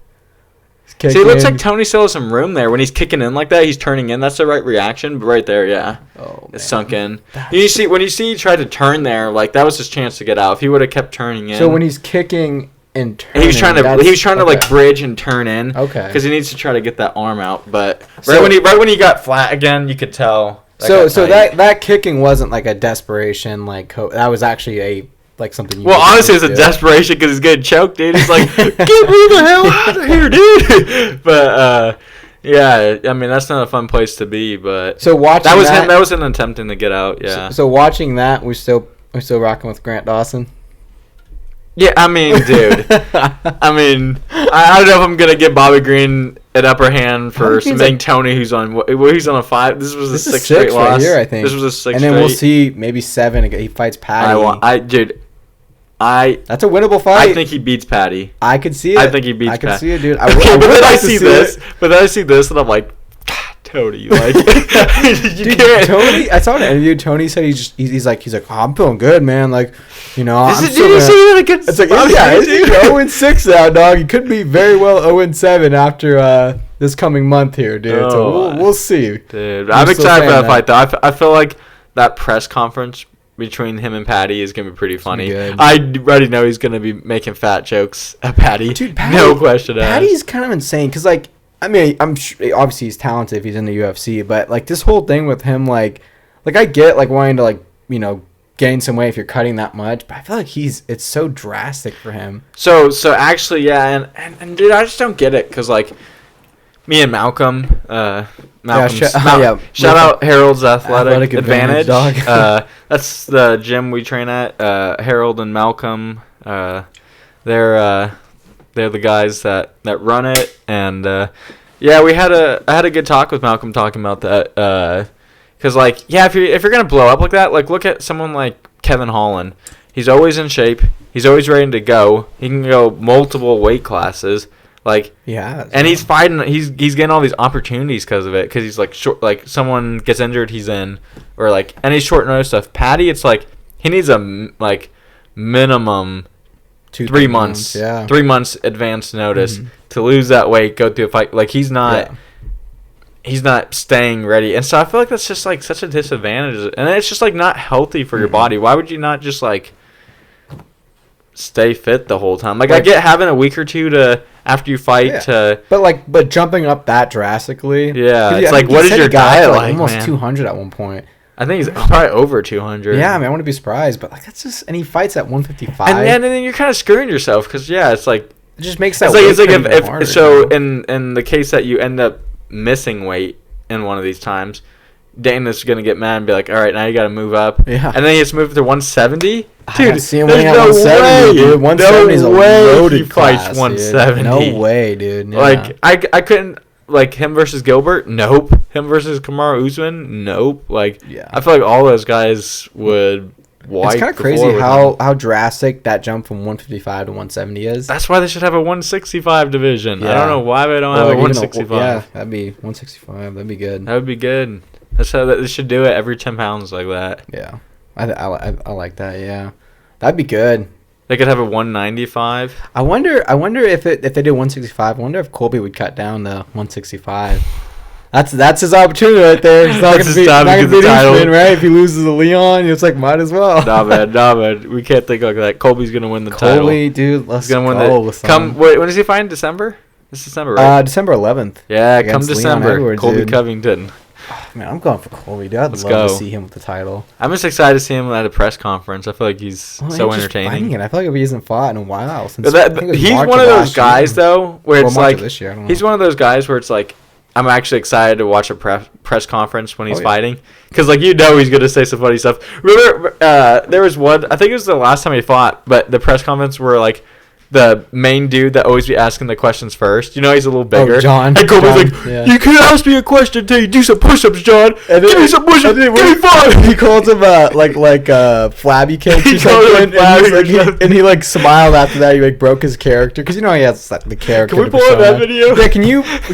He's see, it looks kicking. like Tony still has some room there. When he's kicking in like that, he's turning in. That's the right reaction. But right there, yeah, Oh, it's man. sunk in. You see, when you see he tried to turn there, like that was his chance to get out. If he would have kept turning in. So when he's kicking and turning, he was trying to like okay. bridge and turn in. Okay. Because he needs to try to get that arm out. But So- right when he got flat again, you could tell. So got tight. that kicking wasn't like a desperation that was actually a like something. You Well, needed honestly, to it's a do. desperation because he's getting choked, dude. He's like, get me the hell out of here, dude. But yeah, I mean that's not a fun place to be. But So watching that was him. That was him attempting to get out. Yeah. So watching that, we're still rocking with Grant Dawson. Yeah, I mean, dude. I mean, I don't know if I'm gonna give Bobby Green an upper hand for Bobby Green's submitting Tony, who's on he's on a 5. This was a This is 6 straight six right loss. here, I think. This was a 6 And straight. then we'll see maybe 7. He fights Patty. That's a winnable fight. I think he beats Patty. I could see it. I think he beats I could Pat. see it, dude. Okay, would but then like I to see this. But then I see this, and I'm like, God, Tony, like, you Dude, can't. Tony, I saw an interview. Tony said he's like, oh, I'm feeling good, man. Like, you know, I'm Did still you gonna- see that against? It's like, Bobby yeah, Green, he's dude? 0-6 now, dog. He could be very well 0-7 after this coming month here, dude. So Oh. we'll see. Dude, I'm I'm still excited for saying that fight, though. I feel like that press conference between him and Patty is gonna be pretty funny. good. I already know he's gonna be making fat jokes at Patty. Dude, Patty, no question asked. Patty's kind of insane because, like, I mean, I'm sure, obviously he's talented if he's in the UFC, but like this whole thing with him, like I get like wanting to like gain some weight if you're cutting that much, but I feel like it's so drastic for him. So actually, yeah, and dude, I just don't get it because like me and Malcolm, shout out Harold's Athletic Advantage. dog. That's the gym we train at. Harold and Malcolm, they're the guys that run it, and yeah, I had a good talk with Malcolm talking about that. Cause like yeah, if you're gonna blow up like that, like look at someone like Kevin Holland. He's always in shape. He's always ready to go. He can go multiple weight classes. Like Yeah, and he's fighting. He's getting all these opportunities because of it. Because he's like short. Like someone gets injured, he's in, or like any short notice stuff. Patty, it's like he needs a like minimum 3 months. Yeah, 3 months advance notice to lose that weight, go through a fight. Like he's not. Yeah. He's not staying ready, and so I feel like that's just like such a disadvantage, and it's just like not healthy for your body. Why would you not just like stay fit the whole time? Like I get having a week or two to after you fight Yeah. to. But jumping up that drastically. Yeah, 'Cause it's I like, think he what is said your he got up to, diet like, Almost man? 200 at one point. I think he's probably over 200. Yeah, I mean, I wouldn't be surprised, but like that's just, and he fights at 155. and then you're kind of screwing yourself because yeah, it's like it just makes that. it's like weight cut even if harder, so you know? in the case that you end up missing weight in one of these times, Dana's gonna get mad and be like, all right, now you got to move up. Yeah. And then he just moved to 170. I Dude, don't see him there's winning at no 170, way. dude. 170 is a No way loaded he fights class, 170. Dude. No way, dude. Yeah. Like I couldn't like him versus Gilbert. Nope. Him versus Kamaru Usman. Nope. Like Yeah. I feel like all those guys would. It's kind of crazy how drastic that jump from 155 to 170 is. That's why they should have a 165 division. I Yeah. don't know why they don't Or have a like even 165. yeah, that'd be 165. That'd be good. That would be good. That's how they should do it every 10 pounds like that. Yeah, I like that. Yeah, that'd be good. They could have a 195. I wonder if they did 165. I wonder if Colby would cut down to 165. That's his opportunity right there. He's not That's gonna his time to get the beat title. Usman, right? If he loses to Leon, it's like might as well. Nah, man. We can't think like that. Colby's gonna win the title. Colby, dude, let's He's gonna win go. the. Wait, when does he fight in December? It's December, right? December 11th. Yeah, come against Leon December. Edwards, Colby dude. Covington. Man, I'm going for Colby, dude. I'd Let's love go. to see him with the title. I'm just excited to see him at a press conference. I feel like he's Well, so he's just entertaining. fighting it. I feel like if he hasn't fought in a while since But I think it was he's March one of those last guys year. though where Well, it's March like of this year, I don't know. he's one of those guys where it's like I'm actually excited to watch a press conference when he's Oh, yeah. fighting because like he's gonna say some funny stuff. Remember, there was one. I think it was the last time he fought, but the press conference were like. The main dude that always be asking the questions first. You know he's a little bigger. Oh, John. And Colby's John, like, yeah. you can't ask me a question until you do some push-ups, John. And Give me some push-ups. Give me 5. He calls him flabby cakes He or called him something, flabby or and, something. he like smiled after that. He like broke his character because you know he has like, the character. Can we the pull up that persona. video? Yeah, can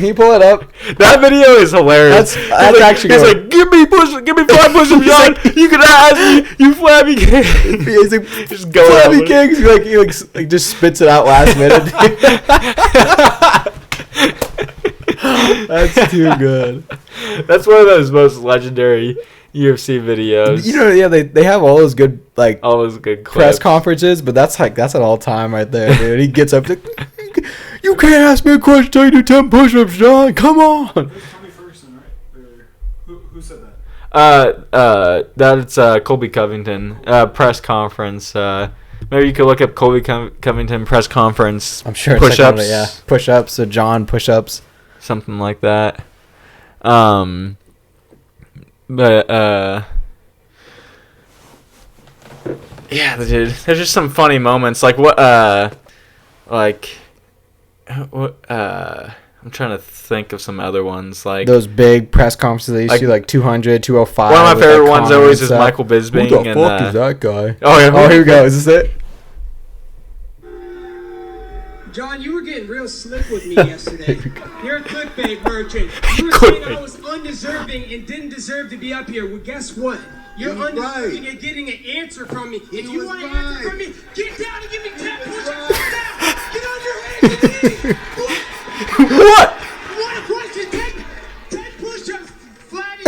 you pull it up? That video is hilarious. That's He's actually He's good. like, give me 5 push-ups, John. You can ask me, you flabby cake. He's like, Just go flabby at it. cakes. He just spits it out last minute. That's too good. That's one of those most legendary UFC videos. You know, yeah, they have all those good like all those good clips. press conferences, but that's an all time right there, dude. He gets up, like, you can't ask me a question until you do 10 push-ups, John. Come on. That's Tommy Ferguson, right? Or who said that? That's Colby Covington press conference. Maybe you could look up Colby Covington press conference. I'm sure it's push-ups. like one of the- yeah, push-ups. So John push-ups. Something like that. But yeah, dude, there's just some funny moments. I'm trying to think of some other ones. Like Those big press conferences they used to Like- do, like 200, 205. one of my with, favorite like, ones Conor always and is stuff. Michael Bisping. Who the and, fuck is that guy? Oh yeah. Oh, here we go. Is this it? John, you were getting real slick with me yesterday. You're a clickbait merchant. You were Clickbait. saying I was undeserving and didn't deserve to be up here. Well, guess what? You're He was undeserving right. and getting an answer from me. He If you was want an right. answer from me, get down and give me 10 push-ups right. right now. Get on your hands and knees. What? You want a question? Take 10 push-ups, Flatty.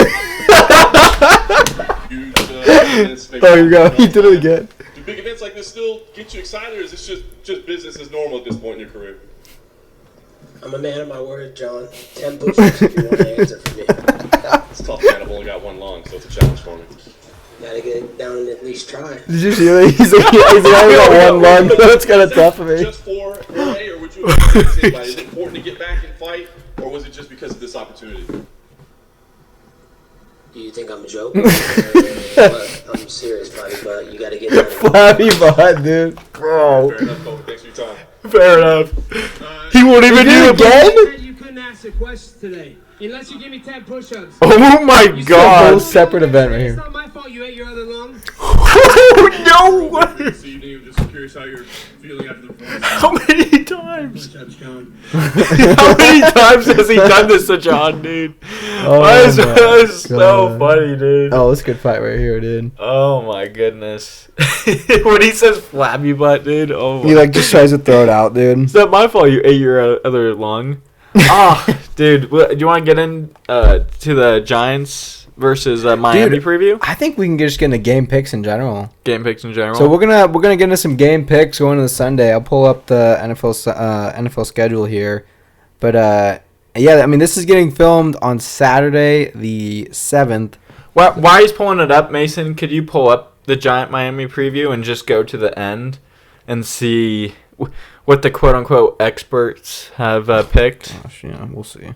Oh, here we go. He did it again. Do big events like this still get you excited, or is this just business as normal at this point in your career? I'm a man of my word, John. 10 push-ups if you want an answer from me. It's tough, man. I've only got one lung, so it's a challenge for me. Gotta get it down and at least try. Did you see that? He's only got one lung. That's kind of tough for me. Just for MMA, or would you have is it important to get back and fight, or was it just because of this opportunity? Do you think I'm a joke? But I'm serious, buddy, but you gotta get down. Flabby butt, dude. Bro. Fair enough, Kobe. Thanks for your time. Fair enough. He won't even do it again? You couldn't ask a question today. Unless you give me 10 push-ups. Oh my Whole god. separate event right It's here. not my fault you ate your other lung. No way. This evening, I'm just curious how you're feeling after the performance. How many times? Push-ups, John. How many times has he done this to John, dude? That is so God. funny, dude. Oh, this is a good fight right here, dude. Oh my goodness. When he says flabby butt, dude. Oh He my. like just tries to throw it out, dude. It's not my fault you ate your other lung. Dude, do you want to get in to the Giants versus Miami Dude, preview? I think we can just get into game picks in general. Game picks in general. So we're gonna get into some game picks going into the Sunday. I'll pull up the NFL schedule here, but yeah, I mean this is getting filmed on Saturday the 7th. While he's pulling it up, Mason, could you pull up the Giant Miami preview and just go to the end and see what the quote-unquote experts have picked? Gosh, yeah, we'll see.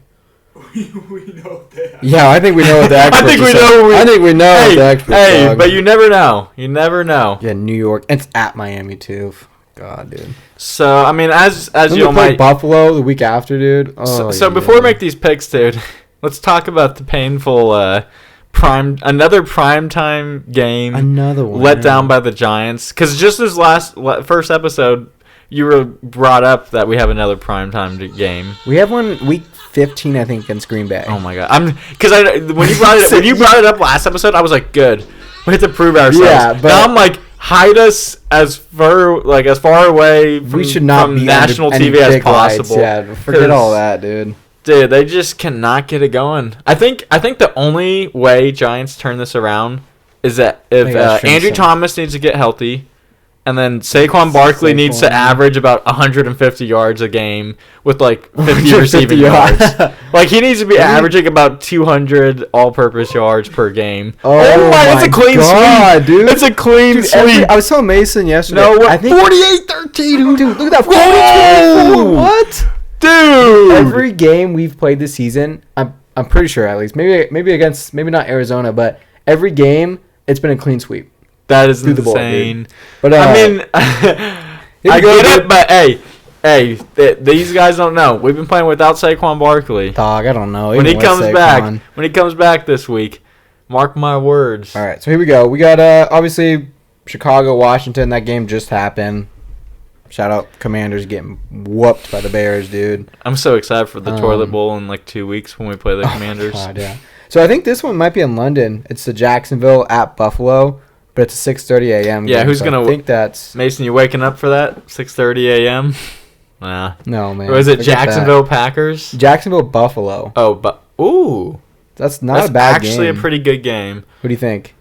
we know that. Yeah, I think we know what the experts. I think we are know saying. what I think we know what the experts. Hey, dog. but you never know. You never know. Yeah, New York. It's at Miami too. God, dude. So I mean, as Then you we play might. Buffalo the week after, dude. Oh, So yeah. before we make these picks, dude, let's talk about the painful another primetime game another one let down by the Giants. Because just this first episode, you were brought up that we have another primetime game. We have one week 15, I think, against Green Bay. Oh my god! When you brought it up last episode, I was like, good. We have to prove ourselves. Yeah, but- now I'm like, hide us as far away from, we should not from be national under any TV as big lights. possible. Yeah, forget all that, dude. Dude, they just cannot get it going. I think the only way Giants turn this around is that if They gotta string Andrew some- Thomas needs to get healthy, And then Saquon Barkley needs to Saquon. average about 150 yards a game with like 50 150 receiving yards. yards. Like he needs to be averaging about 200 all-purpose yards per game. Oh my It's a clean God, sweep, dude. It's a clean Dude, sweep. I was telling Mason yesterday. No, I think 48-13. dude, look at that. Whoa! 40-24. What? Dude. Every game we've played this season, I'm pretty sure at least. Maybe against maybe not Arizona, but every game it's been a clean sweep. That is through the ball, insane. dude. But I mean, here I we go, get it, dude. but hey, these guys don't know. We've been playing without Saquon Barkley. Dog, I don't know. When he Even with comes Saquon. back this week, mark my words. All right, so here we go. We got obviously Chicago, Washington. That game just happened. Shout out Commanders getting whooped by the Bears, dude. I'm so excited for the toilet Um, bowl in like 2 weeks when we play the Commanders. God, yeah. So I think this one might be in London. It's the Jacksonville at Buffalo, but it's a 6:30 a.m. Yeah, game, who's so gonna I think that's Mason, you waking up for that? 6:30 a.m. Nah. no man. Or is it Forget that. Jacksonville Packers? Jacksonville Buffalo. Oh, but ooh, That's not that's a bad actually game. a pretty good game. What do you think?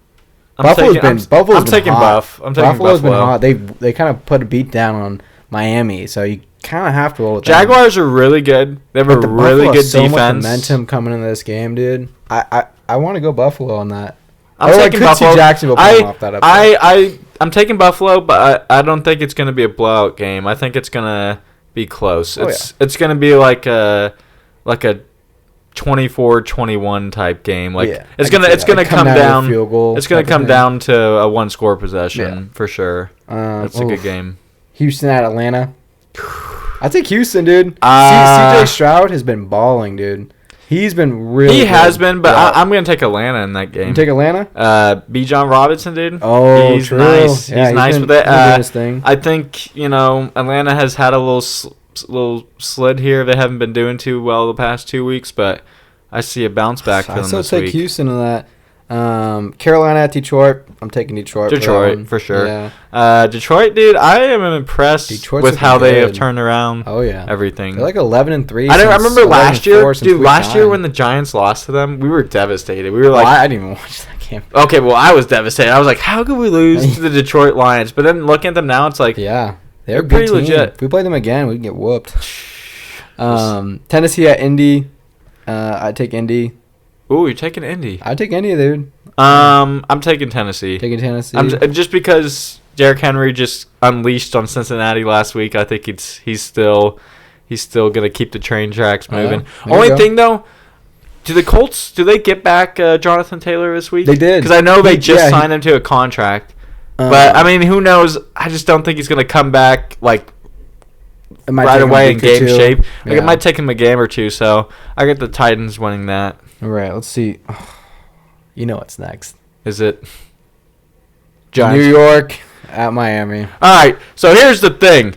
I'm Buffalo's taking, been Buffalo's I'm been taking hot. Buff. I'm taking Buffalo's Buffalo. been hot. They kind of put a beat down on Miami, so you kind of have to roll with them. Jaguars are really good. They have But a the really Buffalo good has so much defense. momentum coming into this game, dude. I want to go Buffalo on that. I'm I taking could see Buffalo. Jacksonville pulling off that upset. I'm taking Buffalo, but I don't think it's going to be a blowout game. I think it's going to be close. Oh, It's going to be like a 24-21 type game. Like Yeah, it's I can gonna see it's that. gonna Like come down to a down. field goal It's gonna type of come thing. down to a one score possession for sure. That's a good oof. game. Houston at Atlanta. I take Houston, dude. Uh, CJ Stroud has been balling, dude. He's been really. He has good. been, but Yeah. I'm gonna take Atlanta in that game. You take Atlanta. B. John Robinson, dude. Oh, he's true. nice. Yeah, he's nice been- with it. he's been doing his thing. I think Atlanta has had a little slid here. They haven't been doing too well the past 2 weeks, but I see a bounce back for I them still this take week. Houston in that. Carolina at Detroit. I'm taking Detroit. for that Detroit one. for sure. Yeah. Detroit, dude. I am impressed Detroit's with how looking they have good. turned around Oh yeah. everything. They're like 11-3. I since remember last year, 11-4 since dude. week Last year 9. when the Giants lost to them, we were devastated. We were Well, like, I didn't even watch that game. okay, well, I was devastated. I was like, how could we lose to the Detroit Lions? But then looking at them now, it's like, Yeah, they're a They're good pretty team. legit. If we play them again, we can get whooped. Tennessee at Indy. I take Indy. ooh, you're taking Indy. I take Indy, dude. I'm taking Tennessee. Taking Tennessee. Just because Derrick Henry just unleashed on Cincinnati last week, I think he's still gonna keep the train tracks Oh, yeah. moving. There you Only go. thing though, do the Colts get back Jonathan Taylor this week? They did. Because I know they just Yeah, signed him to a contract. But I mean, who knows? I just don't think he's gonna come back like it might right take 'em a away in week or game two. shape. Like Yeah. it might take him a game or two. So I get the Titans winning that. All right, let's see. You know what's next? Is it? New York at Miami. All right, so here's the thing.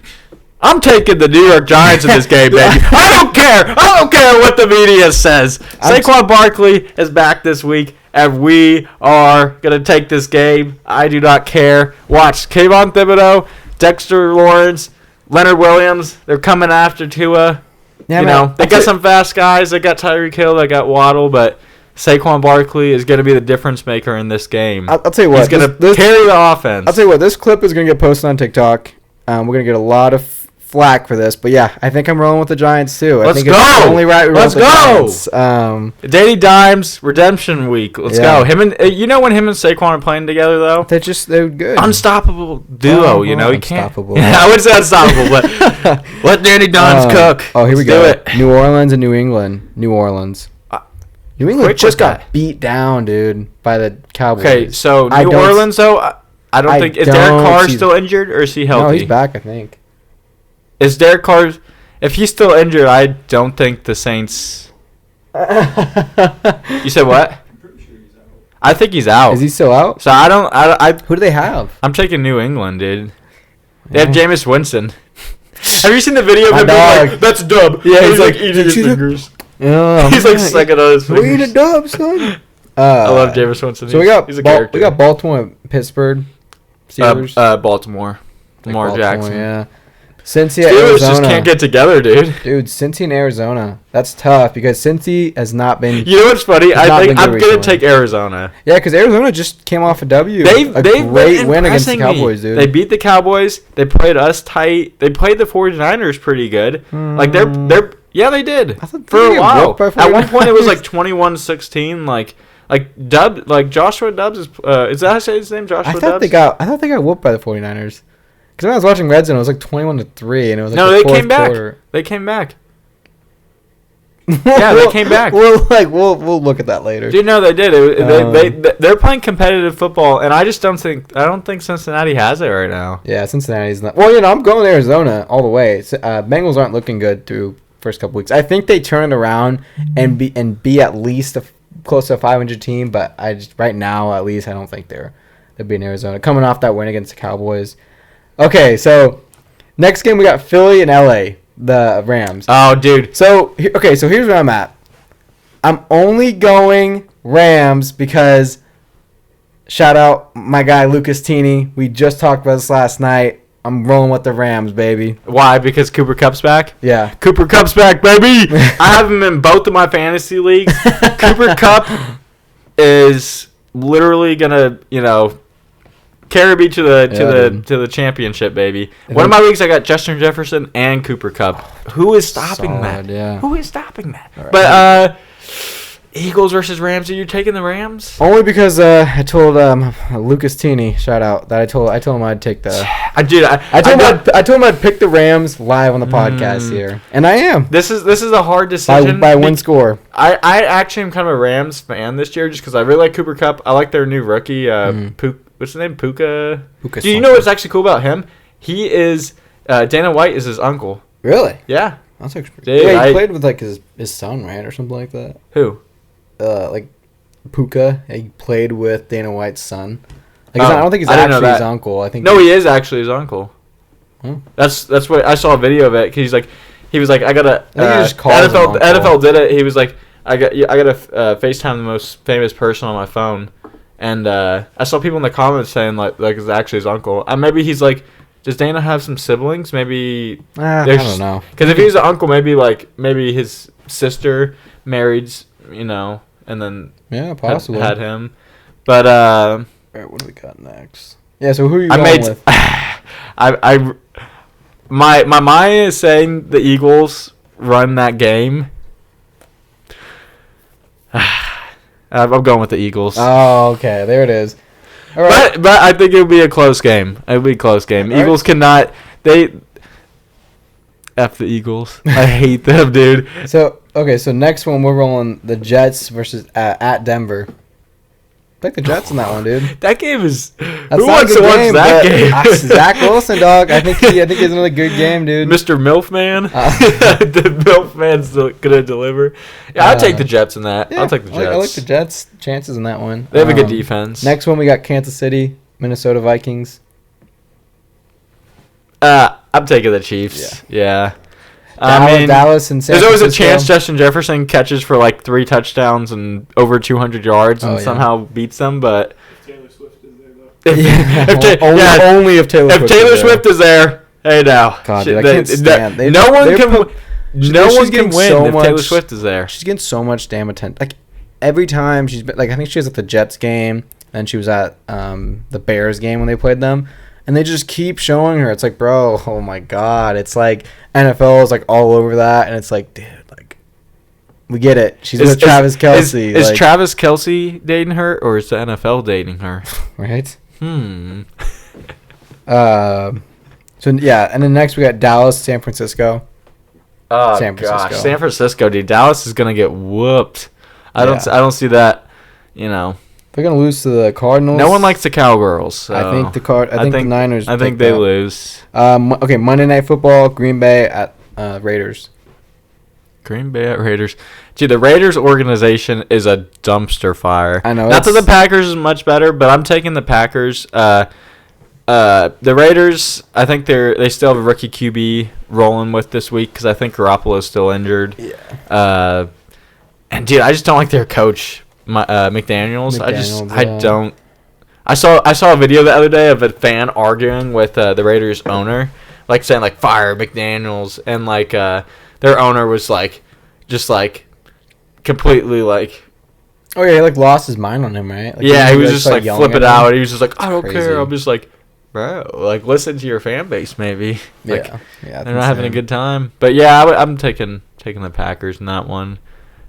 I'm taking the New York Giants in this game, baby. I don't care. I don't care what the media says. Saquon Barkley is back this week, and we are going to take this game. I do not care. Watch, Kayvon Thibodeau, Dexter Lawrence, Leonard Williams. They're coming after Tua. Yeah, They man, got some fast guys. They got Tyreek Hill. They got Waddle, but Saquon Barkley is going to be the difference maker in this game. I'll tell you what. He's going to this- carry the offense. I'll tell you what. This clip is gonna get posted on TikTok. We're gonna get a lot of flack for this, but yeah, I think I'm rolling with the Giants too. Let's I think It's go! the only right we roll Let's with the go! Giants. Danny Dimes redemption week. Let's Yeah. go. Him and when him and Saquon are playing together though, They're good. unstoppable duo. Oh, You know, you can't. unstoppable. Yeah, I wouldn't say unstoppable, but let Danny Dimes cook. Oh, here we Let's go. Do it. New Orleans and New England. New Orleans. New England quick just with got that. beat down, dude, by the Cowboys. Okay, so I New don't- Orleans though, I don't I think is don't Derek Carr see- still injured or is he healthy? No, he's back, I think. Is Derek Carr? If he's still injured, I don't think the Saints. You said what? I'm pretty sure he's out. I think he's out. Is he still out? So I don't. Who do they have? I'm taking New England, dude. They have Yeah. Jameis Winston. Have you seen the video of My him being dog. like, "That's dub"? Yeah, he's he's like like, eating his "Did you- fingers. Oh, He's like man. sucking on his We eat a fingers. dub, son. I love Jameis Winston. So we got he's a character. we got Baltimore, Pittsburgh, Steelers. Baltimore. Like Lamar Baltimore, Jackson. Yeah. Cincy at Steelers Arizona. just can't get together, dude. Dude, Cincy and Arizona. That's tough because Cincy has not been. You know what's funny? It's not I think been I'm good gonna recently. take Arizona. Yeah, because Arizona just came off a W. They've a been great win against the impressing Cowboys, me. dude. They beat the Cowboys. They played us tight. They played the 49ers pretty good. Like they're yeah, they did I thought for they a got while. whooped by At one point, it was 49ers. like 21-16. Like Joshua Dobbs is that how I say his name? Joshua I thought Dobbs. they got whooped by the 49ers. Because when I was watching Red Zone, it was like 21-3, and it was like No, the they fourth came back. quarter. They came back. Yeah, they came back. We'll look at that later. Dude, no, they did. They're playing competitive football, and I don't think Cincinnati has it right now. Yeah, Cincinnati's not. Well, I'm going to Arizona all the way. Bengals aren't looking good through first couple weeks. I think they turn it around and be at least close to a 500 team, but right now at least I don't think they'll be in Arizona coming off that win against the Cowboys. Okay, so next game we got Philly and LA, the Rams. Oh, dude. So here's where I'm at. I'm only going Rams because shout out my guy Lucas Tini. We just talked about this last night. I'm rolling with the Rams, baby. Why? Because Cooper Kupp's back? Yeah. Cooper Kupp's back, baby! I have him in both of my fantasy leagues. Cooper Kupp is literally gonna, carry me to the championship, baby. One of my leagues, I got Justin Jefferson and Cooper Kupp. Who is stopping Solid, that? yeah. Who is stopping that? All right. But Eagles versus Rams. Are you taking the Rams? Only because I told Lucas Tini, shout out, that I told him I'd take the. I told him I'd pick the Rams live on the podcast here, and I am This is a hard decision by one score. I actually am kind of a Rams fan this year just because I really like Cooper Kupp. I like their new rookie, what's his name? Puka. Puka Do you know what's actually cool about him? He is Dana White is his uncle. Really? Yeah. That's actually Dude, yeah, he played with like his son, right, or something like that. Who? Like Puka. He played with Dana White's son. Like Oh, I don't think he's I didn't know actually his that. uncle. I think No, he is actually his uncle. Huh? That's what I saw a video of it. 'Cause he was like, I gotta. I think he just calls him NFL uncle. did it. He was like, I gotta FaceTime the most famous person on my phone, and I saw people in the comments saying like it's actually his uncle. Maybe he's like, does Dana have some siblings? Maybe I there's- don't know. Because if he's an uncle, maybe his sister married, and then Yeah, possibly. had him. But All right, what do we got next? Yeah, so who are you going with? My mind is saying the Eagles run that game. I'm going with the Eagles. Oh, okay, there it is. All right. But I think it would be a close game. It would be a close game. All Eagles cannot. They F the Eagles. I hate them, dude. So next one we're rolling the Jets versus at Denver. Pick the Jets in that one, dude. That game is. That's Who not a wants good to watch game, that but, game? Zach Wilson, dog. I think he's another good game, dude. Mr. Milfman. The Milfman's gonna deliver. Yeah, I'll take the Jets in that. Yeah, I'll take the Jets. I like the Jets' chances in that one. They have a good defense. Next one we got Kansas City, Minnesota Vikings. I'm taking the Chiefs. Yeah. Dallas and San there's always a Francisco. chance Justin Jefferson catches for like 3 touchdowns and over 200 yards and Oh, yeah. somehow beats them, but Taylor Swift is there though. Only if Taylor if Taylor Swift is there, hey now. God, Shit, dude, I can't stand. no one they're can. put- No she's one can getting win so if Taylor much- Swift is there. She's getting so much damn attention. Like every time she's been, like, I think she was at the Jets game and she was at the Bears game when they played them, and they just keep showing her. It's like, bro, oh my god, it's like NFL is like all over that, and it's like, dude, like we get it. She's with Travis Kelce. Is like, Travis Kelce dating her or is the NFL dating her? right? So yeah, and then next we got Dallas, San Francisco. Oh San Francisco. gosh, San Francisco, dude. Dallas is gonna get whooped. I Yeah. don't see that. You know, They're gonna lose to the Cardinals. no one likes the Cowgirls. So I think the Niners. I think picked they that. lose. Okay, Monday Night Football, Green Bay at Raiders. Green Bay at Raiders. Gee, the Raiders organization is a dumpster fire. I know, Not that the it's- Packers is much better, but I'm taking the Packers. The Raiders, I think they still have a rookie QB rolling with this week because I think Garoppolo is still injured. Yeah. And dude, I just don't like their coach, McDaniels. I yeah. don't. I saw a video the other day of a fan arguing with the Raiders owner, like saying like fire McDaniels, and like their owner was like just like completely like. Oh yeah, he like lost his mind on him, right? Like, Yeah, he was like, just started like yelling flip at it him. out. He was just like, I don't Crazy. care. I'm just like, bro, like listen to your fan base maybe. Like, Yeah, they're not having a good time. But yeah, I'm taking the Packers in that one.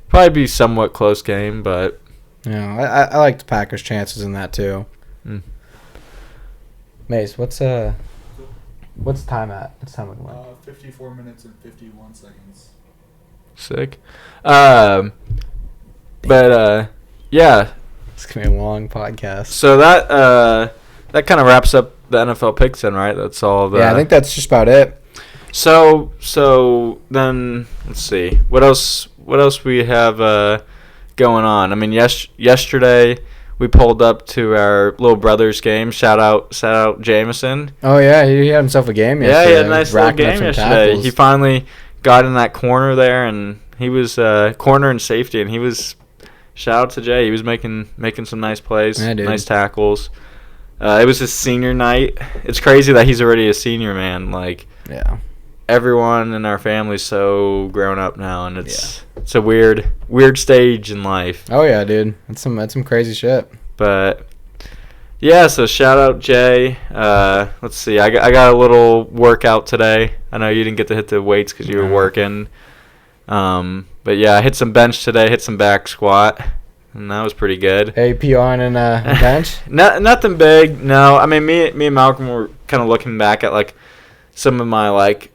Probably be somewhat close game, but Yeah, I like the Packers' chances in that too. Mm. Mace, what's time at? What's time looking like? 54 minutes and 51 seconds. sick. But yeah. It's gonna be a long podcast. So that kind of wraps up the NFL picks, then, right? That's all. Yeah, I think that's just about it. So then let's see what else we have going on. I mean, yesterday we pulled up to our little brother's game. Shout out Jameson. Oh yeah, he had himself a game Yeah, yesterday. he had a nice little racking up game some yesterday. tackles. He finally got in that corner there, and he was corner and safety, and he was. Shout out to Jay. He was making some nice plays, Yeah, dude. nice tackles. It was his senior night. It's crazy that he's already a senior, man. Like everyone in our family's so grown up now, and it's a weird stage in life. Oh yeah, dude. That's some crazy shit. But yeah, so shout out Jay. Let's see. I got a little workout today. I know you didn't get to hit the weights because you were working. But yeah, I hit some bench today, hit some back squat, and that was pretty good. Hey, PRing in a bench? Nothing big, no. I mean, me and Malcolm were kind of looking back at like some of my like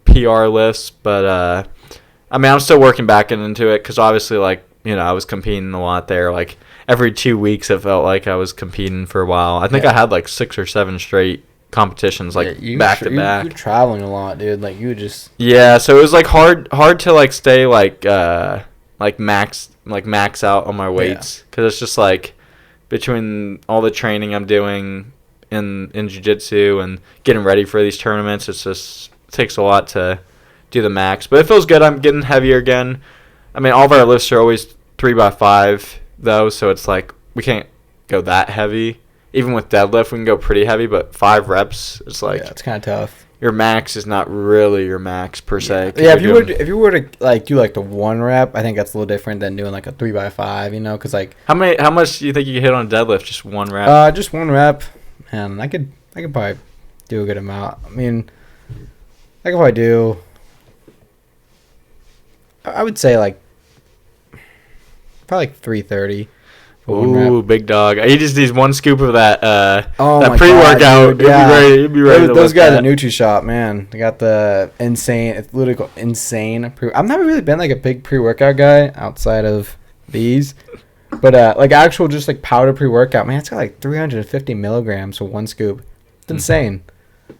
PR lifts, but I mean, I'm still working back into it because obviously, like, you know, I was competing a lot there. Like every 2 weeks, it felt like I was competing for a while. I think I had like 6 or 7 straight competitions like back to back. You're traveling a lot, dude. Like you just So it was like hard to like stay like max out on my weights because it's just like between all the training I'm doing in jiu-jitsu and getting ready for these tournaments, it takes a lot to do the max, but it feels good. I'm getting heavier again. I mean, all of our lifts are always 3x5 though, so it's like we can't go that heavy. Even with deadlift, we can go pretty heavy, but 5 reps, it's like it's kind of tough. Your max is not really your max per se. Yeah, if you were to like do like the 1 rep, I think that's a little different than doing like a 3x5. You know, because like how much do you think you could hit on deadlift? Just 1 rep? Just 1 rep, and I could probably do a good amount. I mean, I could probably do. I would say like probably like 330. Ooh, big dog. He just needs 1 scoop of that that my pre-workout. God, dude, He'll be ready to those lift guys that. at NutriShop, man. They got the insane. It's literally called insane. I've never really been like a big pre-workout guy outside of these, but like actual just like powder pre-workout, man. It's got like 350 milligrams for 1 scoop. It's insane.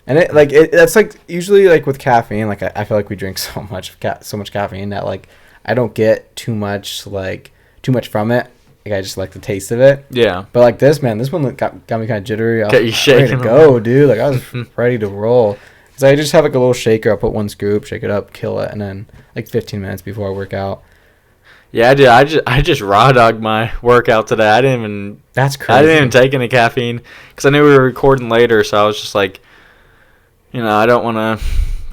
And that's like usually like with caffeine. Like I feel like we drink so much caffeine that like I don't get too much from it. Like I just like the taste of it. Yeah. But like this, man, this one got me kind of jittery. Got you shaking. Ready to go, dude. Like I was ready to roll. Cause I just have like a little shaker. I'll put 1 scoop, shake it up, kill it, and then like 15 minutes before I work out. Yeah, dude. I just raw dogged my workout today. I didn't even. That's crazy. I didn't even take any caffeine because I knew we were recording later. So I was just like, you know, I don't want to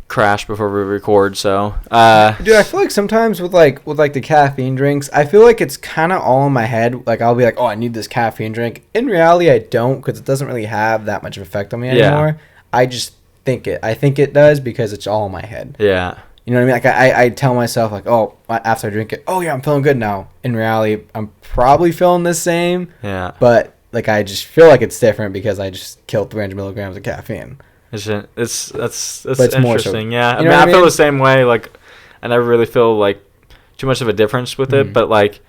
crash before we record. So, dude, I feel like sometimes with the caffeine drinks, I feel like it's kind of all in my head. Like I'll be like, oh, I need this caffeine drink. In reality, I don't, because it doesn't really have that much of effect on me anymore. I just think it. I think it does because it's all in my head. Yeah. You know what I mean? Like I tell myself like, oh, after I drink it, oh yeah, I'm feeling good now. In reality, I'm probably feeling the same. Yeah. But like I just feel like it's different because I just killed 300 milligrams of caffeine. That's it's interesting. more so. Yeah. You know I what I feel mean? the same way. Like, I never really feel like too much of a difference with it, but like,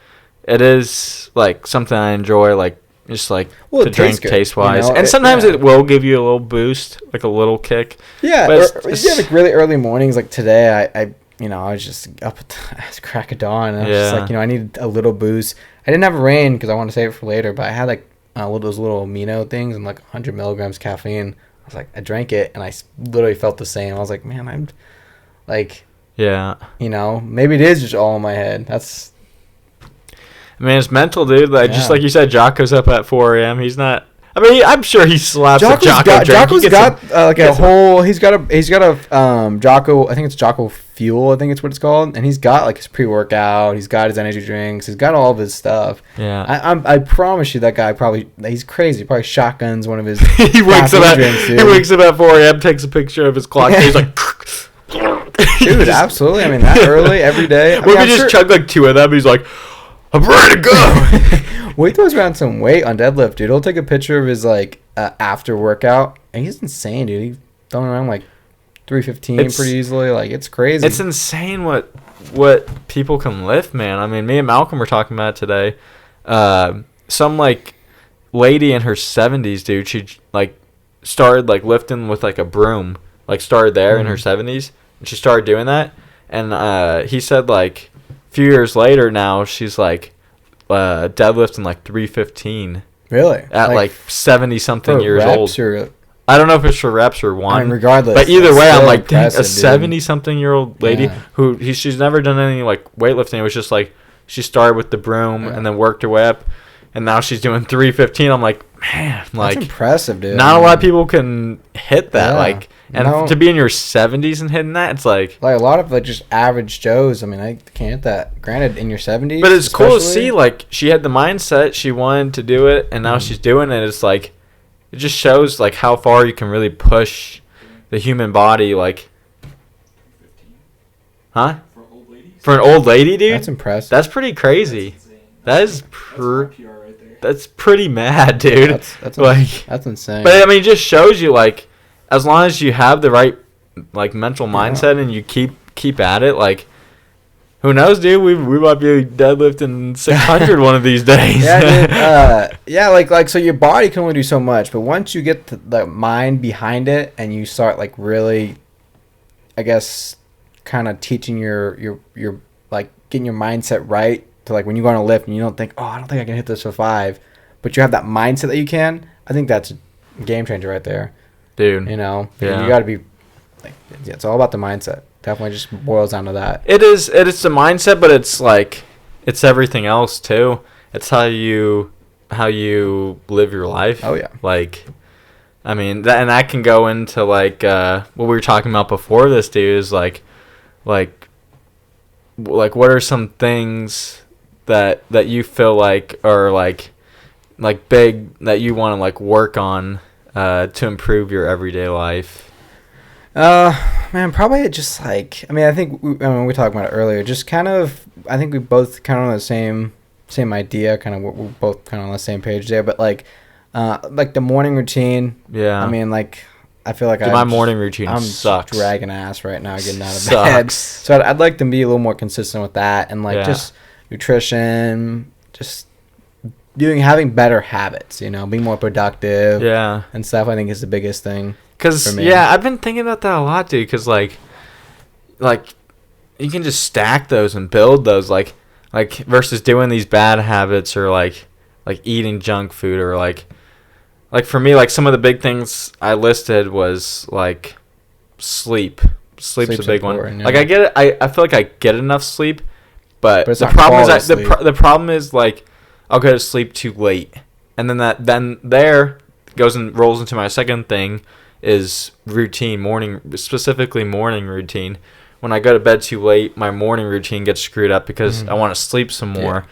it is like something I enjoy. Like, just like to drink taste wise, you know? and sometimes it will give you a little boost, like a little kick. Yeah, but yeah, like really early mornings. Like today, I was just up at the crack of dawn, and I was just like, I needed a little boost. I didn't have rain because I wanted to save it for later, but I had like those little amino things and like 100 milligrams caffeine. I was like, I drank it, and I literally felt the same. I was like, man, I'm like, yeah, maybe it is just all in my head. That's. I mean, it's mental, dude. Like just like you said, Jocko's up at 4 a.m. He's not. I mean, I'm sure he slaps a Jocko's Jocko got, drink. Jocko's He gets got like a gets whole. He's got a Jocko. I think it's Jocko Fuel. I think it's what it's called. And he's got like his pre-workout. He's got his energy drinks. He's got all of his stuff. Yeah. I promise you that guy he's crazy. Probably shotguns one of his. He wakes up caffeine at drinks, he dude. wakes up at 4 a.m. Takes a picture of his clock. And he's like, Dude, absolutely. I mean, that early every day. I what mean, if I'm he just sure- chug like 2 of them? He's like, I'm ready to go. Well, he throws around some weight on deadlift, dude. He'll take a picture of his like after workout, and he's insane, dude. He's throwing around like 315 It's- pretty easily. Like it's crazy. It's insane what people can lift, man. I mean, me and Malcolm were talking about it today. Some like lady in her 70s, dude. She like started like lifting with like a broom. Like started there in her 70s, and she started doing that. And he said like a few years later now she's like deadlifting like 315 really at like 70 something for years reps old. or- I don't know if it's for reps or one. I mean, regardless. But either it's way, I'm still like, dang, a impressive, dude. 70-something-year-old lady Yeah. she's never done any like weightlifting. It was just like she started with the broom Yeah. and then worked her way up, and now she's doing 315. I'm like, man, That's like impressive, dude. not a lot of people can hit that. Yeah. Like, and No. to be in your 70s and hitting that, it's like. Like a lot of like just average Joes. I mean, I can't hit that. Granted, in your 70s. But it's cool to especially. see, like, she had the mindset, she wanted to do it, and now she's doing it. It's like, it just shows, like, how far you can really push the human body, like, 15 huh? for old ladies. For an old lady, dude? That's impressive. That's pretty crazy. That's insane. That is That's pr- PR right there. that's pretty mad, dude. That's like, that's insane. but I mean, it just shows you, like, as long as you have the right, like, mental mindset and you keep at it, like, who knows, dude? We might be deadlifting 600 one of these days. Yeah, dude, yeah, like so your body can only do so much, but once you get the mind behind it and you start like really, I guess, kind of teaching your like getting your mindset right to like when you go on a lift and you don't think, oh, I don't think I can hit this for 5, but you have that mindset that you can. I think that's a game changer right there. Dude. You know, Yeah. you got to be like, yeah, it's all about the mindset. Definitely just boils down to that. It is the mindset, but it's like it's everything else too. It's how you live your life. Oh yeah. Like, I mean, and that can go into like what we were talking about before this, dude, is like what are some things that you feel like are like big that you want to like work on to improve your everyday life? Man, probably just like, I mean, I think we were talking about it earlier. Just kind of, I think we both kind of on the same idea. Kind of, we're both kind of on the same page there. But like the morning routine. Yeah. I mean, like, I feel like Dude, my morning routine I'm sucks. dragging ass right now, getting out of bed. Sucks. So I'd like to be a little more consistent with that, and like Yeah. just nutrition, just having better habits. You know, being more productive. Yeah. And stuff. I think is the biggest thing. Cause for me. yeah, I've been thinking about that a lot, dude. Cause like you can just stack those and build those, like versus doing these bad habits or like eating junk food or like for me, like some of the big things I listed was like sleep. Sleep's a Sleep's big one. important, yeah. Like I get it. I feel like I get enough sleep, but it's the not problem is quality the problem is like I'll go to sleep too late, and then there goes and rolls into my second thing. Is routine, specifically morning routine. When I go to bed too late, my morning routine gets screwed up because I want to sleep some more. Yeah.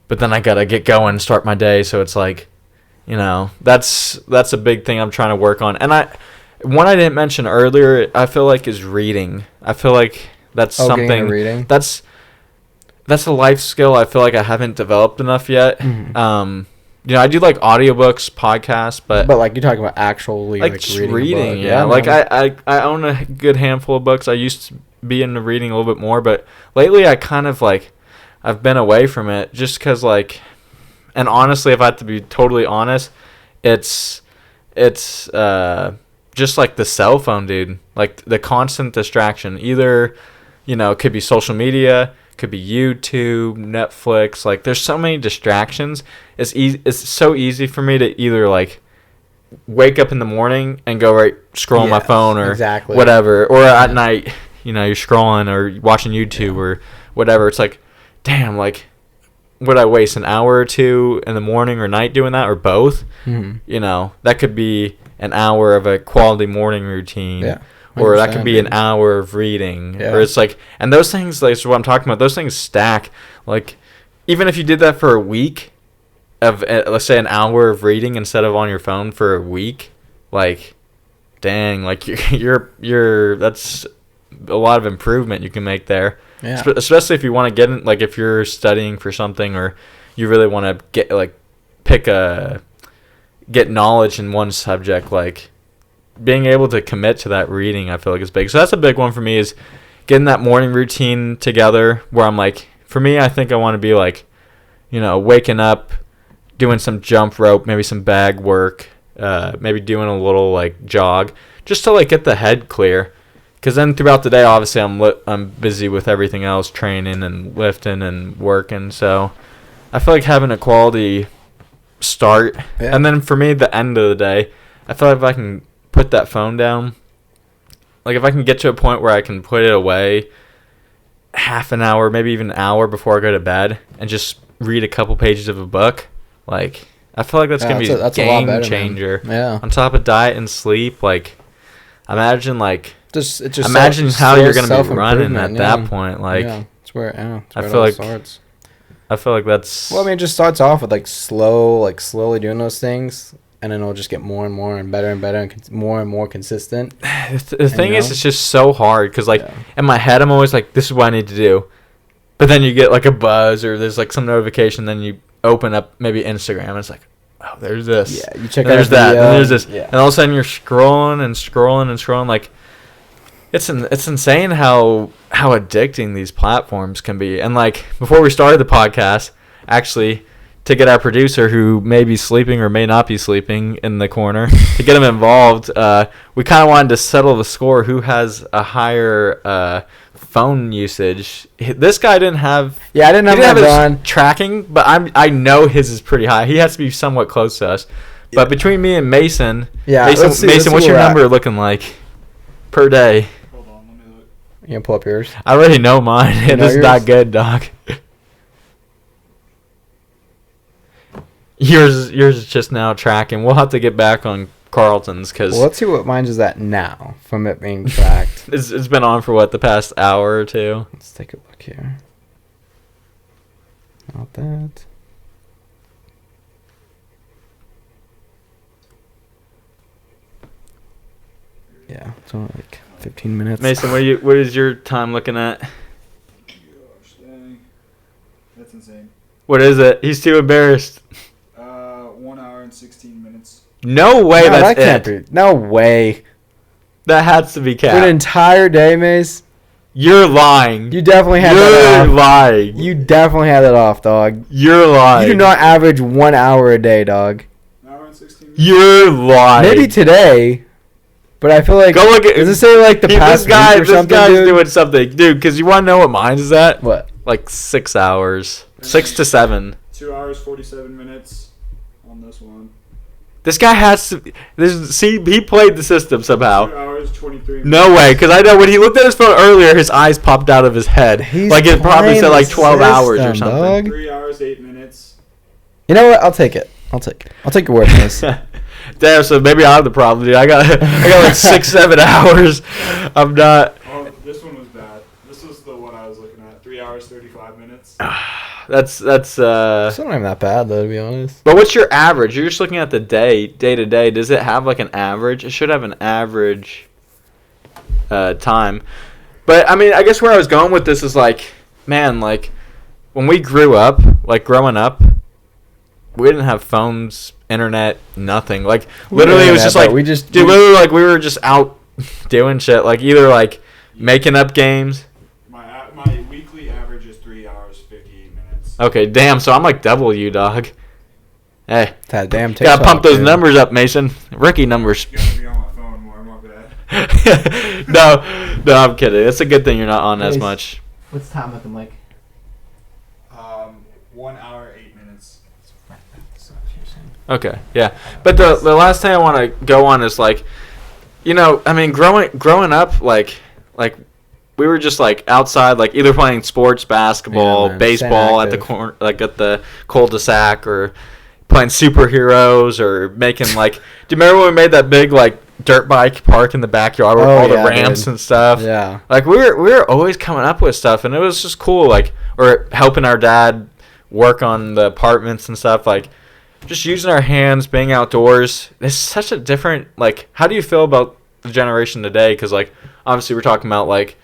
But then I got to get going and start my day. So it's like, you know, that's a big thing I'm trying to work on. And one I didn't mention earlier, I feel like is reading. I feel like that's Getting something into reading. that's a life skill I feel like I haven't developed enough yet. Mhm. You know, I do like audiobooks, podcasts, but like you're talking about actually like just reading, reading, a book. yeah. Like man. I own a good handful of books. I used to be into reading a little bit more, but lately I kind of like I've been away from it just because like, and honestly, if I have to be totally honest, it's just like the cell phone, dude. Like the constant distraction. Either, you know, it could be social media, could be YouTube, Netflix. Like there's so many distractions. It's so easy for me to either like wake up in the morning and go right scroll on my Yes, phone or exactly. whatever, or at night, you know, you're scrolling or watching YouTube or whatever. It's like, damn, like would I waste an hour or two in the morning or night doing that, or both? Mhm. You know, that could be an hour of a quality morning routine. Yeah. Or that could be an 100%, hour of reading. Yeah. Or it's like, and those things, like, is what I'm talking about. Those things stack. Like, even if you did that for a week of, let's say, an hour of reading instead of on your phone for a week, like, dang, like, you're that's a lot of improvement you can make there. Yeah. Especially if you want to get in, like, if you're studying for something, or you really want to get, like, get knowledge in one subject, like, being able to commit to that reading, I feel like is big. So that's a big one for me, is getting that morning routine together where I'm like, for me, I think I want to be like, you know, waking up, doing some jump rope, maybe some bag work, maybe doing a little like jog, just to like get the head clear. Because then throughout the day, obviously, I'm busy with everything else, training and lifting and working. So I feel like having a quality start. Yeah. And then for me, the end of the day, I feel like if I can put that phone down, like if I can get to a point where I can put it away half an hour, maybe even an hour before I go to bed, and just read a couple pages of a book, like I feel like that's gonna be a a lot game better, changer. man. Yeah. On top of diet and sleep, like imagine Just imagine how you're gonna be running self-improvement, at that point. Like yeah, it's where I it feel all like starts. I feel like that's Well, I mean, it just starts off with like slowly doing those things, and then it'll just get more and more and better and better and more and more consistent. the thing you is, know? it's just so hard because like Yeah. in my head, I'm always like, this is what I need to do, but then you get like a buzz or there's like some notification, then you open up maybe Instagram and it's like, oh, there's this. Yeah, you check And out there's a that, video, and there's this, yeah. and all of a sudden you're scrolling and scrolling and scrolling. Like, it's insane how addicting these platforms can be. And like before we started the podcast, actually, to get our producer, who may be sleeping or may not be sleeping in the corner, to get him involved, we kind of wanted to settle the score. Who has a higher phone usage? This guy didn't have. Yeah, I didn't He have didn't my have his on. tracking, but I know his is pretty high. He has to be somewhat close to us. But between me and Mason, Yeah, Mason, let's see what's where your we're at. number looking like per day? Hold on, let me look. You gonna pull up yours? I already know mine. You It know is not yours? good, dog. Yours is just now tracking. We'll have to get back on Carlton's because Well, let's see what mine is at now from it being tracked. it's been on for what, the past hour or two. Let's take a look here. Not that. Yeah, it's only like 15 minutes. Mason, what is your time looking at? Gosh dang. That's insane. What is it? He's too embarrassed. 1 hour and 16 minutes. No way, No, that's that can't it. be. No way. That has to be For an capped. entire day, Mace. You're lying. You definitely had that You're off. lying. You definitely had that off, dog. You're lying. You do not average 1 hour a day, dog. 1 hour and 16 minutes. You're lying. Maybe today, but I feel like. Go look at. Does it say like the past week or This something, guy's dude? doing something, dude. Because you want to know what mine is at? What? Like 6 hours, 6 to 7. 2 hours 47 minutes on this one. This guy has to. See, he played the system 2 somehow. hours 23 minutes. No way, because I know when he looked at his phone earlier, his eyes popped out of his head. He's like it probably playing said like the 12 hours or system, something. dog. 3 hours 8 minutes. You know what? I'll take it. I'll take your word for this. Damn, so maybe I have the problem, dude. I got like 6-7 hours. I'm not. Oh, this one was bad. This was the one I was looking at. 3 hours 35 minutes. That's Still not even that bad, though, to be honest. But what's your average? You're just looking at the day to day. Does it have like an average? It should have an average time. But I mean, I guess where I was going with this is like, man, like when we grew up, like growing up, we didn't have phones, internet, nothing. Like literally, it was just like dude, literally like we were just out doing shit. Like either like making up games. My weekly average is 3 hours 58 minutes. Okay, damn. So I'm like double you, dog. Hey, That damn TikTok, gotta pump those dude. numbers up, Mason. Rookie numbers. You gotta be on my phone more. My bad. no, I'm kidding. It's a good thing you're not on as Nice. much. What's time looking like? 1 hour 8 minutes. Okay, yeah. But the last thing I want to go on is like, you know, I mean, growing up, like we were just like outside, like either playing sports, basketball, Yeah, man. baseball Staying at the active. corner, like at the cul-de-sac, or playing superheroes, or making like. Do you remember when we made that big like dirt bike park in the backyard with Oh, all the yeah, ramps dude. and stuff? Yeah. Like we were always coming up with stuff, and it was just cool. Like, or helping our dad work on the apartments and stuff. Like, just using our hands, being outdoors. It's such a different. Like, how do you feel about the generation today? Because like, obviously, we're talking about like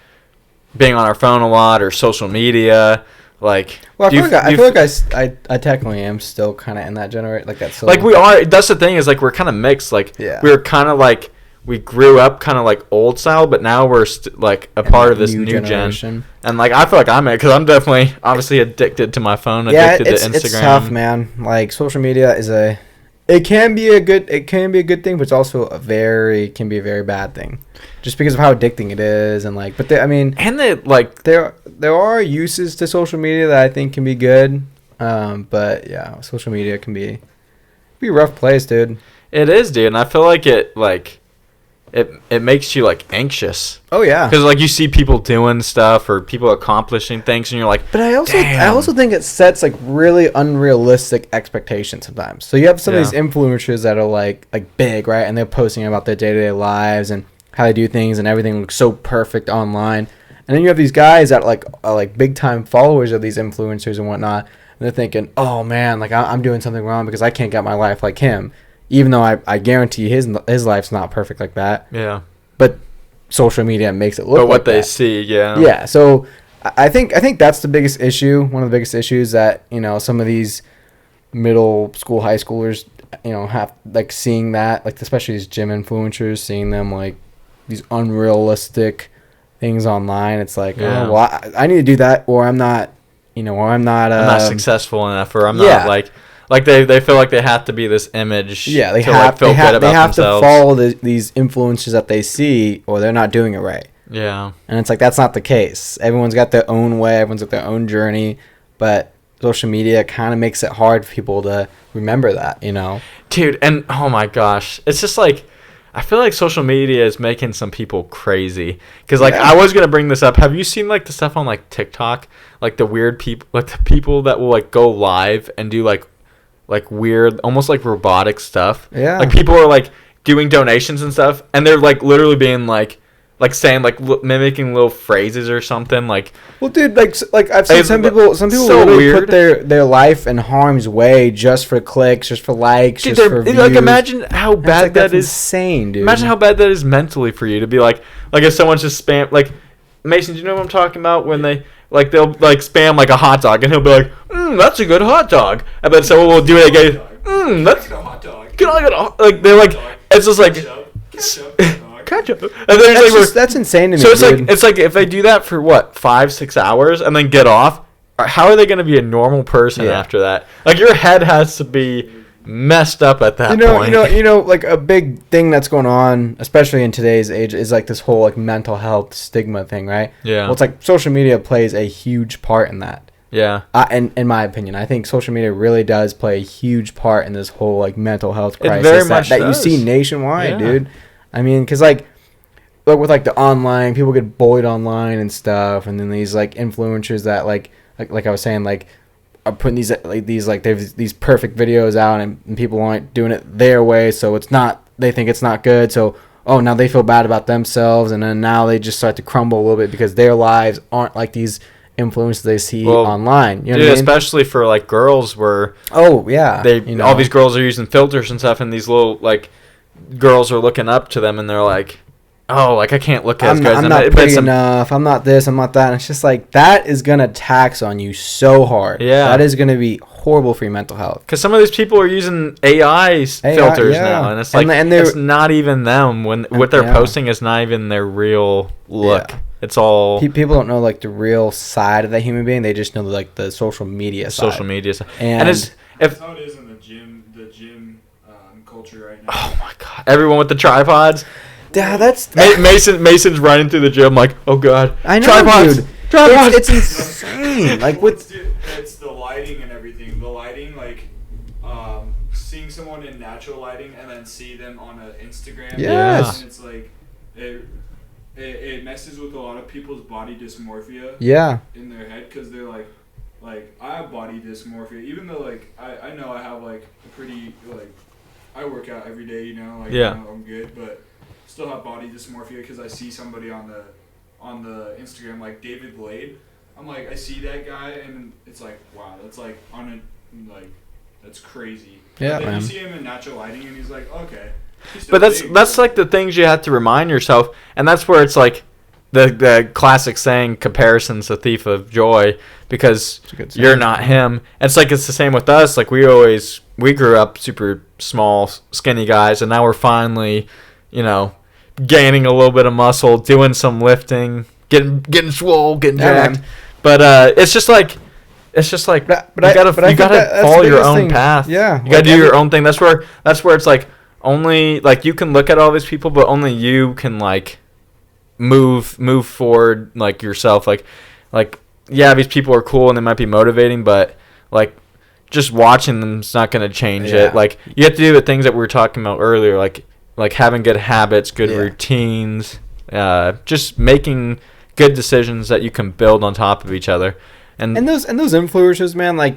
being on our phone a lot or social media. Like, Well, I do you- feel like, do I, you feel f- like I technically am still kind of in that generation, like that. like we are. That's the thing, is like we're kind of mixed. Like, Yeah. we're kind of like. We grew up kind of like old style, but now we're like a part of this new gen. And like I feel like I'm it, because I'm definitely obviously addicted to my phone, Yeah, addicted to Instagram. it's tough, man. Like social media is it can be a good thing, but it's also can be a very bad thing, just because of how addicting it is, and like. But I mean, And they like there are uses to social media that I think can be good, but yeah, social media can be a rough place, dude. it is, dude. And I feel like it makes you like anxious, Oh yeah. because like you see people doing stuff or people accomplishing things, and you're like, But I Damn. also think it sets like really unrealistic expectations sometimes. So you have some of these Yeah. influencers that are like big, right? And they're posting about their day-to-day lives and how they do things, and everything looks so perfect online. And then you have these guys that are like big time followers of these influencers and whatnot, and they're thinking, "Oh man, like I'm doing something wrong because I can't get my life like him." Even though I guarantee his life's not perfect like that. yeah. But social media makes it look But like what they that. see, yeah, Yeah, so I think that's the biggest issue. One of the biggest issues that some of these middle school, high schoolers, have like seeing that, like especially these gym influencers, seeing them like these unrealistic things online. It's like, Yeah. oh, well, I need to do that, or I'm not, or I'm not. I'm not successful enough, or I'm yeah. not like they feel like they have to be this image. Yeah, they to have like feel good about they have themselves. to follow these influencers that they see, or they're not doing it right. Yeah. And it's like that's not the case. Everyone's got their own way, everyone's got their own journey, but social media kind of makes it hard for people to remember that, Dude, and oh my gosh, it's just like I feel like social media is making some people crazy. Because like Yeah. I was gonna bring this up. Have you seen like the stuff on like TikTok, like the weird people, like the people that will like go live and do like weird, almost like robotic stuff. Yeah. Like people are like doing donations and stuff, and they're like literally being like saying like mimicking little phrases or something like. Well, dude, like I've seen It's some people so literally put weird. their life in harm's way just for clicks, just for likes, Dude, just for views. like imagine how And it's bad like, that that's is. insane, dude. Imagine how bad that is mentally for you to be like if someone's just spam like Mason, do you know what I'm talking about when they like they'll like spam like a hot dog and he'll be like, that's a good hot dog, and then someone will do it again, that's a hot dog. can I get a like they're like it's just like ketchup, and then it's like we're- that's insane to me, so it's dude. like if they do that for what 5-6 hours and then get off, how are they going to be a normal person Yeah. after that? Like your head has to be messed up at that point. Like a big thing that's going on, especially in today's age, is like this whole like mental health stigma thing, right? Yeah. Well, it's like social media plays a huge part in that. Yeah. And in my opinion, I think social media really does play a huge part in this whole like mental health It crisis very that, much that you does. see nationwide, Yeah. dude. I mean, because like with like the online, people get bullied online and stuff, and then these like influencers that like I was saying, like are putting these they have these perfect videos out, and people aren't doing it their way, so it's not, they think it's not good, so now they feel bad about themselves, and then now they just start to crumble a little bit because their lives aren't like these influences they see online. You know Dude, what I mean? especially for like girls where Oh yeah, they all these girls are using filters and stuff, and these little like girls are looking up to them, and they're like, oh, like I can't look as good as I'm them. not But pretty it's enough. I'm not this. I'm not that. And it's just like that is gonna tax on you so hard. Yeah. that is gonna be horrible for your mental health. because some of these people are using AI filters now, and it's like And they're- it's not even them. When what they're yeah. posting is not even their real look. Yeah. It's all People don't know like the real side of that human being. They just know like the social media side. social media. And And it's That's if how it is in the gym culture right now. oh my god, everyone with the tripods. Yeah, that's Mason's running through the gym like, oh god, I know, tripods, dude. tripods. It's insane. Like with it's the lighting and everything. The lighting, like seeing someone in natural lighting and then see them on an Instagram. Yes. And it's like it messes with a lot of people's body dysmorphia Yeah. in their head because they're like I have body dysmorphia, even though like I know I have like a pretty like I work out every day, you know, like Yeah. you know, I'm good, but still have body dysmorphia because I see somebody on the Instagram like David Blade. I'm like I see that guy and it's like wow, that's like that's crazy. Yeah, and then man. you see him in natural lighting and he's like okay. He's still But that's big, that's but- like the things you have to remind yourself, and that's where it's like the classic saying, "Comparison's a thief of joy," because It's a good you're saying. not him. It's like it's the same with us. Like we grew up super small, skinny guys, and now we're finally, gaining a little bit of muscle, doing some lifting, getting swole, getting Yeah, jacked. man. But it's just like But you gotta I think that's follow the your biggest own thing. path. Yeah. You gotta do your own thing. That's where it's like only like you can look at all these people, but only you can like move forward like yourself. Like yeah, these people are cool and they might be motivating, but like just watching them's not gonna change Yeah. it. Like you have to do the things that we were talking about earlier, like having good habits, good Yeah. routines, just making good decisions that you can build on top of each other. And those influencers, man, like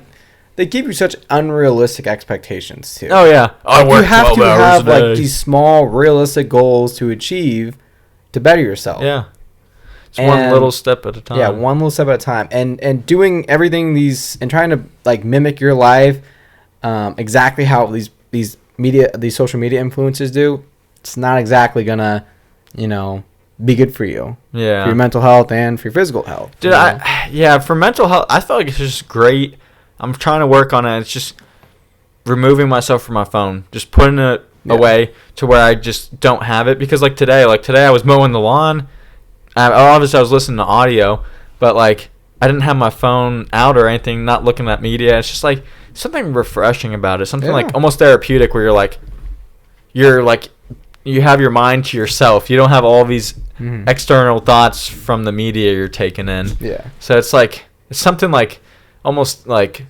they give you such unrealistic expectations too. oh yeah, I Like, work you have 12 to hours have a day. like these small, realistic goals to achieve to better yourself. Yeah. It's one And- little step at a time. Yeah, one little step at a time, and doing everything and trying to like mimic your life, exactly how these social media influencers do. It's not exactly gonna, be good for you, for Yeah. your mental health and for your physical health. Dude, for mental health, I feel like it's just great. I'm trying to work on it. It's just removing myself from my phone, just putting it Yeah. away to where I just don't have it. Because like today I was mowing the lawn. Obviously, I was listening to audio, but like I didn't have my phone out or anything, not looking at media. It's just like something refreshing about it, something like Yeah. almost therapeutic, where you're like you have your mind to yourself. You don't have all these Mhm. external thoughts from the media you're taking in. Yeah, So it's something like almost like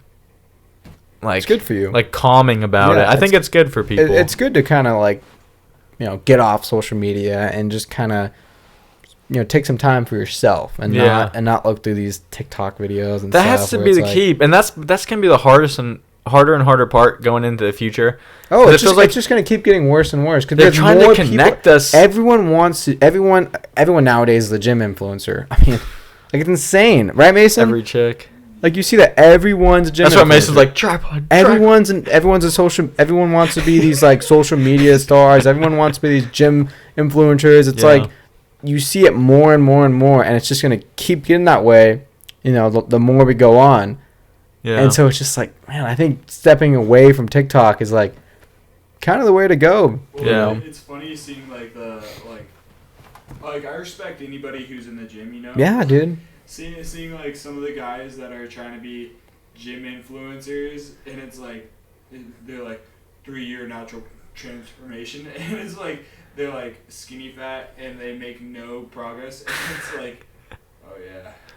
it's good for you. like calming about Yeah, it. I think it's good for people. It's good to kind of like, get off social media and just kind of, take some time for yourself and Yeah. not look through these TikTok videos and that stuff. has to where be it's the like, key, and that's gonna be the harder and harder part going into the future. Oh, But it's just gonna keep getting worse and worse because They're trying to connect us. Everyone wants to. Everyone nowadays is a gym influencer. I mean, like it's insane, right, Mason? Every chick. Like you see that everyone's a gym. That's what influencer. Mason's like. Tripod. Everyone's a social. Everyone wants to be these like social media stars. Everyone wants to be these gym influencers. It's Yeah. like you see it more and more and more, and it's just gonna keep getting that way. The more we go on, Yeah. and so it's just like, man, I think stepping away from TikTok is like kind of the way to go. Well, Yeah. It's funny seeing like like I respect anybody who's in the gym, Yeah, dude. Seeing like some of the guys that are trying to be gym influencers, and it's like they're like 3-year natural transformation, and it's like they're like skinny fat and they make no progress, and it's like, oh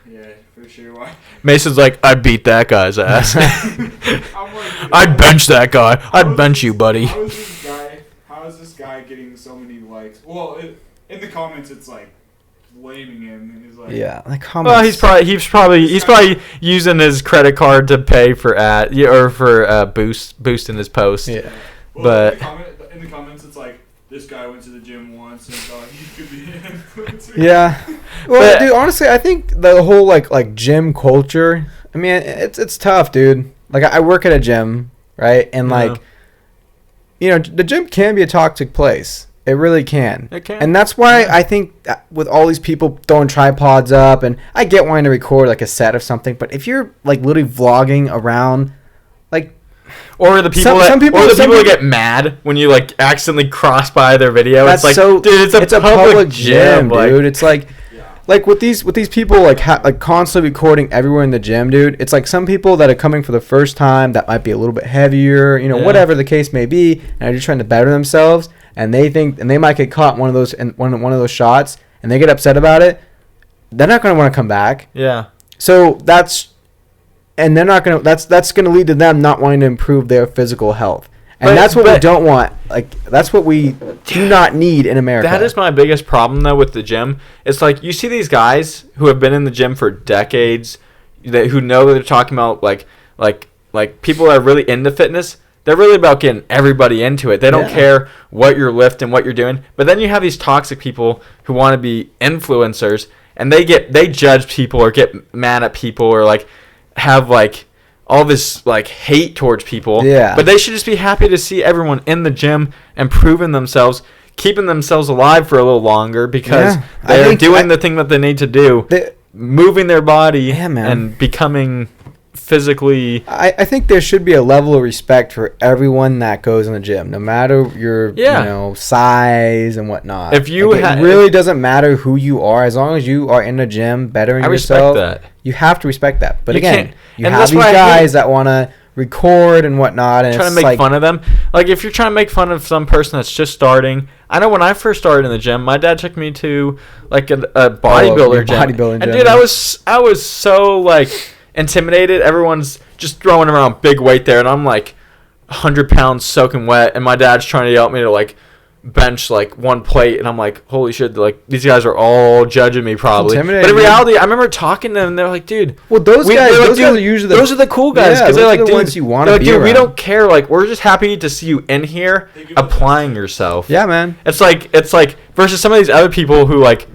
yeah, for sure. Why? Mason's like, I beat that guy's ass. I'm like, I'd bench that guy. how I'd is bench you, this- buddy. How is this guy getting so many likes? Well, in the comments, it's like blaming him, and he's like, Yeah, like comments. Well, he's probably using his credit card to pay for or for boosting his post. Yeah. Well, But- in the comments, it's like this guy went to the gym once and thought he could be an influencer. Yeah. Well, But- dude, honestly, I think the whole like gym culture. I mean, it's tough, dude. Like I work at a gym, right? And Yeah. like, the gym can be a toxic place. It really can. It can. And that's why Yeah. I think that with all these people throwing tripods up, and I get wanting to record like a set of something, but if you're like literally vlogging around, like, Or the people Some people- that get mad when you like accidentally cross by their video. that's it's like, so. dude, it's a public gym, like, dude. It's like. Yeah. Like with these people like constantly recording everywhere in the gym, dude. It's like some people that are coming for the first time that might be a little bit heavier, Yeah. whatever the case may be, and are just trying to better themselves, and they might get caught in one of those shots, and they get upset about it. They're not going to want to come back. Yeah. So they're not going to. That's going to lead to them not wanting to improve their physical health. And But- that's what we but- don't want. Like, that's what we do not need in America. That is my biggest problem though with the gym. It's like you see these guys who have been in the gym for decades, who know what they're talking about, like people that are really into fitness. They're really about getting everybody into it. They don't Yeah. care what you're lifting, what you're doing. But then you have these toxic people who want to be influencers, and they judge people or get mad at people or like have like all this like hate towards people. Yeah. But they should just be happy to see everyone in the gym improving themselves, keeping themselves alive for a little longer because Yeah. I they're think doing the thing that they need to do, moving their body Yeah, man. and becoming physically. I think there should be a level of respect for everyone that goes in the gym, no matter your Yeah. size and whatnot. If you Like, it really doesn't matter who you are, as long as you are in the gym bettering I respect yourself. that. You have to respect that. But You again, can't- you and have that's these why I hate- guys that want to record and whatnot, and Trying to it's make like, fun of them. Like if you're trying to make fun of some person that's just starting. I know when I first started in the gym, my dad took me to like a bodybuilder your gym. bodybuilding And gym, dude, yeah. I was so like intimidated. Everyone's just throwing around big weight there, and I'm like 100 pounds soaking wet, and my dad's trying to help me to like bench like one plate, and I'm like, holy shit, like these guys are all judging me probably. But intimidating, in man. reality, I remember talking to them, and they're like, dude, well, those they're guys, like, those guys dude, are usually those are the cool guys Yeah, because they're those are like, the dude, ones you wanna they're like, be dude, we around. don't care. Like, we're just happy to see you in here They give us applying yourself. Yeah, man. It's like versus some of these other people who like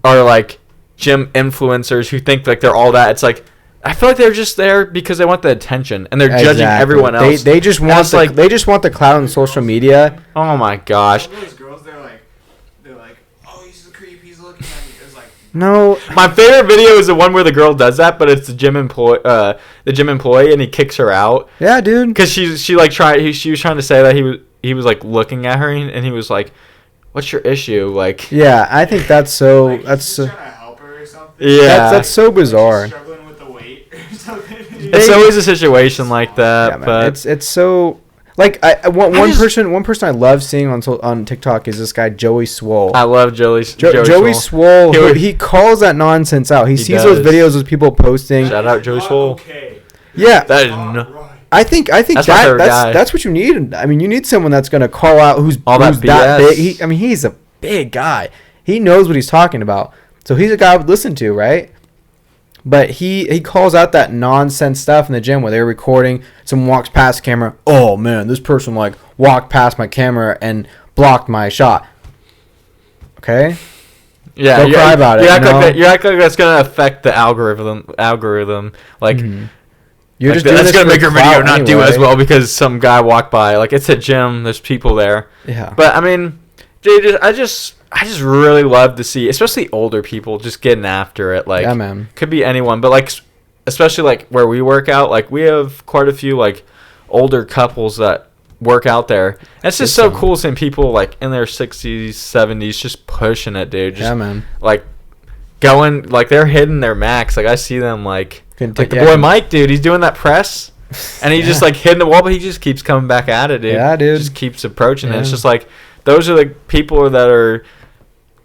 are like gym influencers who think like they're all that. It's like I feel like they're just there because they want the attention and they're judging Exactly. everyone else. They just And want it's they just want the clout on social media. oh my gosh. All those girls, they're like, oh, he's a creep. He's looking at me. It's like, No, My favorite video is the one where the girl does that, but it's the gym employee, and he kicks her out yeah, dude. because she was trying to say that he was like looking at her, and he was like, "What's your issue?" Like, Yeah, I think that's so. like That's he's so, trying to help her or something. yeah, that's so bizarre. Struggling with the weight or something. it's always a situation like that. Yeah, man. but It's so like one just- person I love seeing on TikTok is this guy Joey Swole. I love Joey Joey Swole. Swole. He- He calls that nonsense out. He He sees those does. videos of people posting. Shout out Joey Not Swole. Okay. Yeah, That is Not no, right. I think That's my that favorite guy. that's what you need. I mean, you need someone that's gonna call out who's All that who's that BS. big. He's a big guy. He knows what he's talking about. So he's a guy I would listen to, right? But he calls out that nonsense stuff in the gym where they're recording. Someone walks past the camera. Oh man, this person like walked past my camera and blocked my shot. Okay. yeah, Don't cry about it, You act you know? like that. You act like that's gonna affect the algorithm. Like, You're like just doing that's this gonna for make your video clout not do as anyway. well because some guy walked by. Like, it's a gym. There's people there. Yeah. But I mean, dude, I just really love to see, especially older people, just getting after it. Like, Yeah, man. could be anyone, but like, especially like where we work out, like we have quite a few like older couples that work out there. And it's just so cool seeing people like in their 60s, 70s, just pushing it, dude. Just Yeah, man. like going, like they're hitting their max. Like I see them like Can like take- the yeah, boy can- Mike, dude. He's doing that press. And he's just Yeah. like hitting the wall, but he just keeps coming back at it, dude. Yeah, dude. Just keeps approaching it. It's Yeah. just like those are the people that are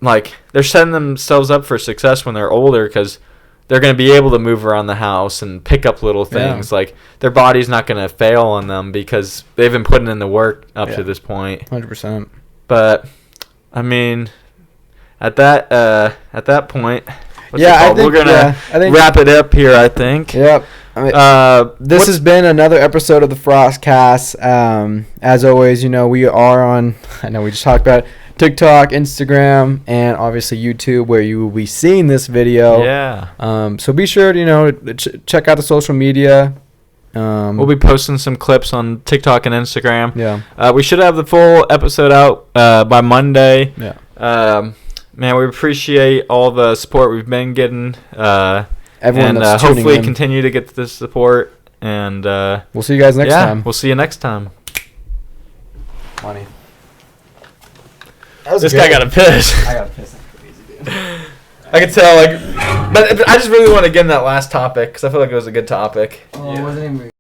like they're setting themselves up for success when they're older because they're going to be able to move around the house and pick up little Yeah. things. Like their body's not going to fail on them because they've been putting in the work up Yeah. to this point. 100%. But I mean, at that point, what's Yeah, it I called? think- We're gonna yeah, I think- wrap it up here. I think. Yep. I mean, this what- has been another episode of the Frostcast. As always, we are on, I know we just talked about it, TikTok, Instagram, and obviously YouTube, where you will be seeing this video. Yeah. So be sure to, check out the social media. We'll be posting some clips on TikTok and Instagram. Yeah. We should have the full episode out by Monday. Yeah. Man, we appreciate all the support we've been getting. Everyone and that's tuning hopefully in. continue to get the support. And We'll see you guys next time. We'll see you next time. Money. This guy got a piss. I got a piss. I can tell, but I just really want to get in that last topic because I feel like it was a good topic. Oh, it wasn't even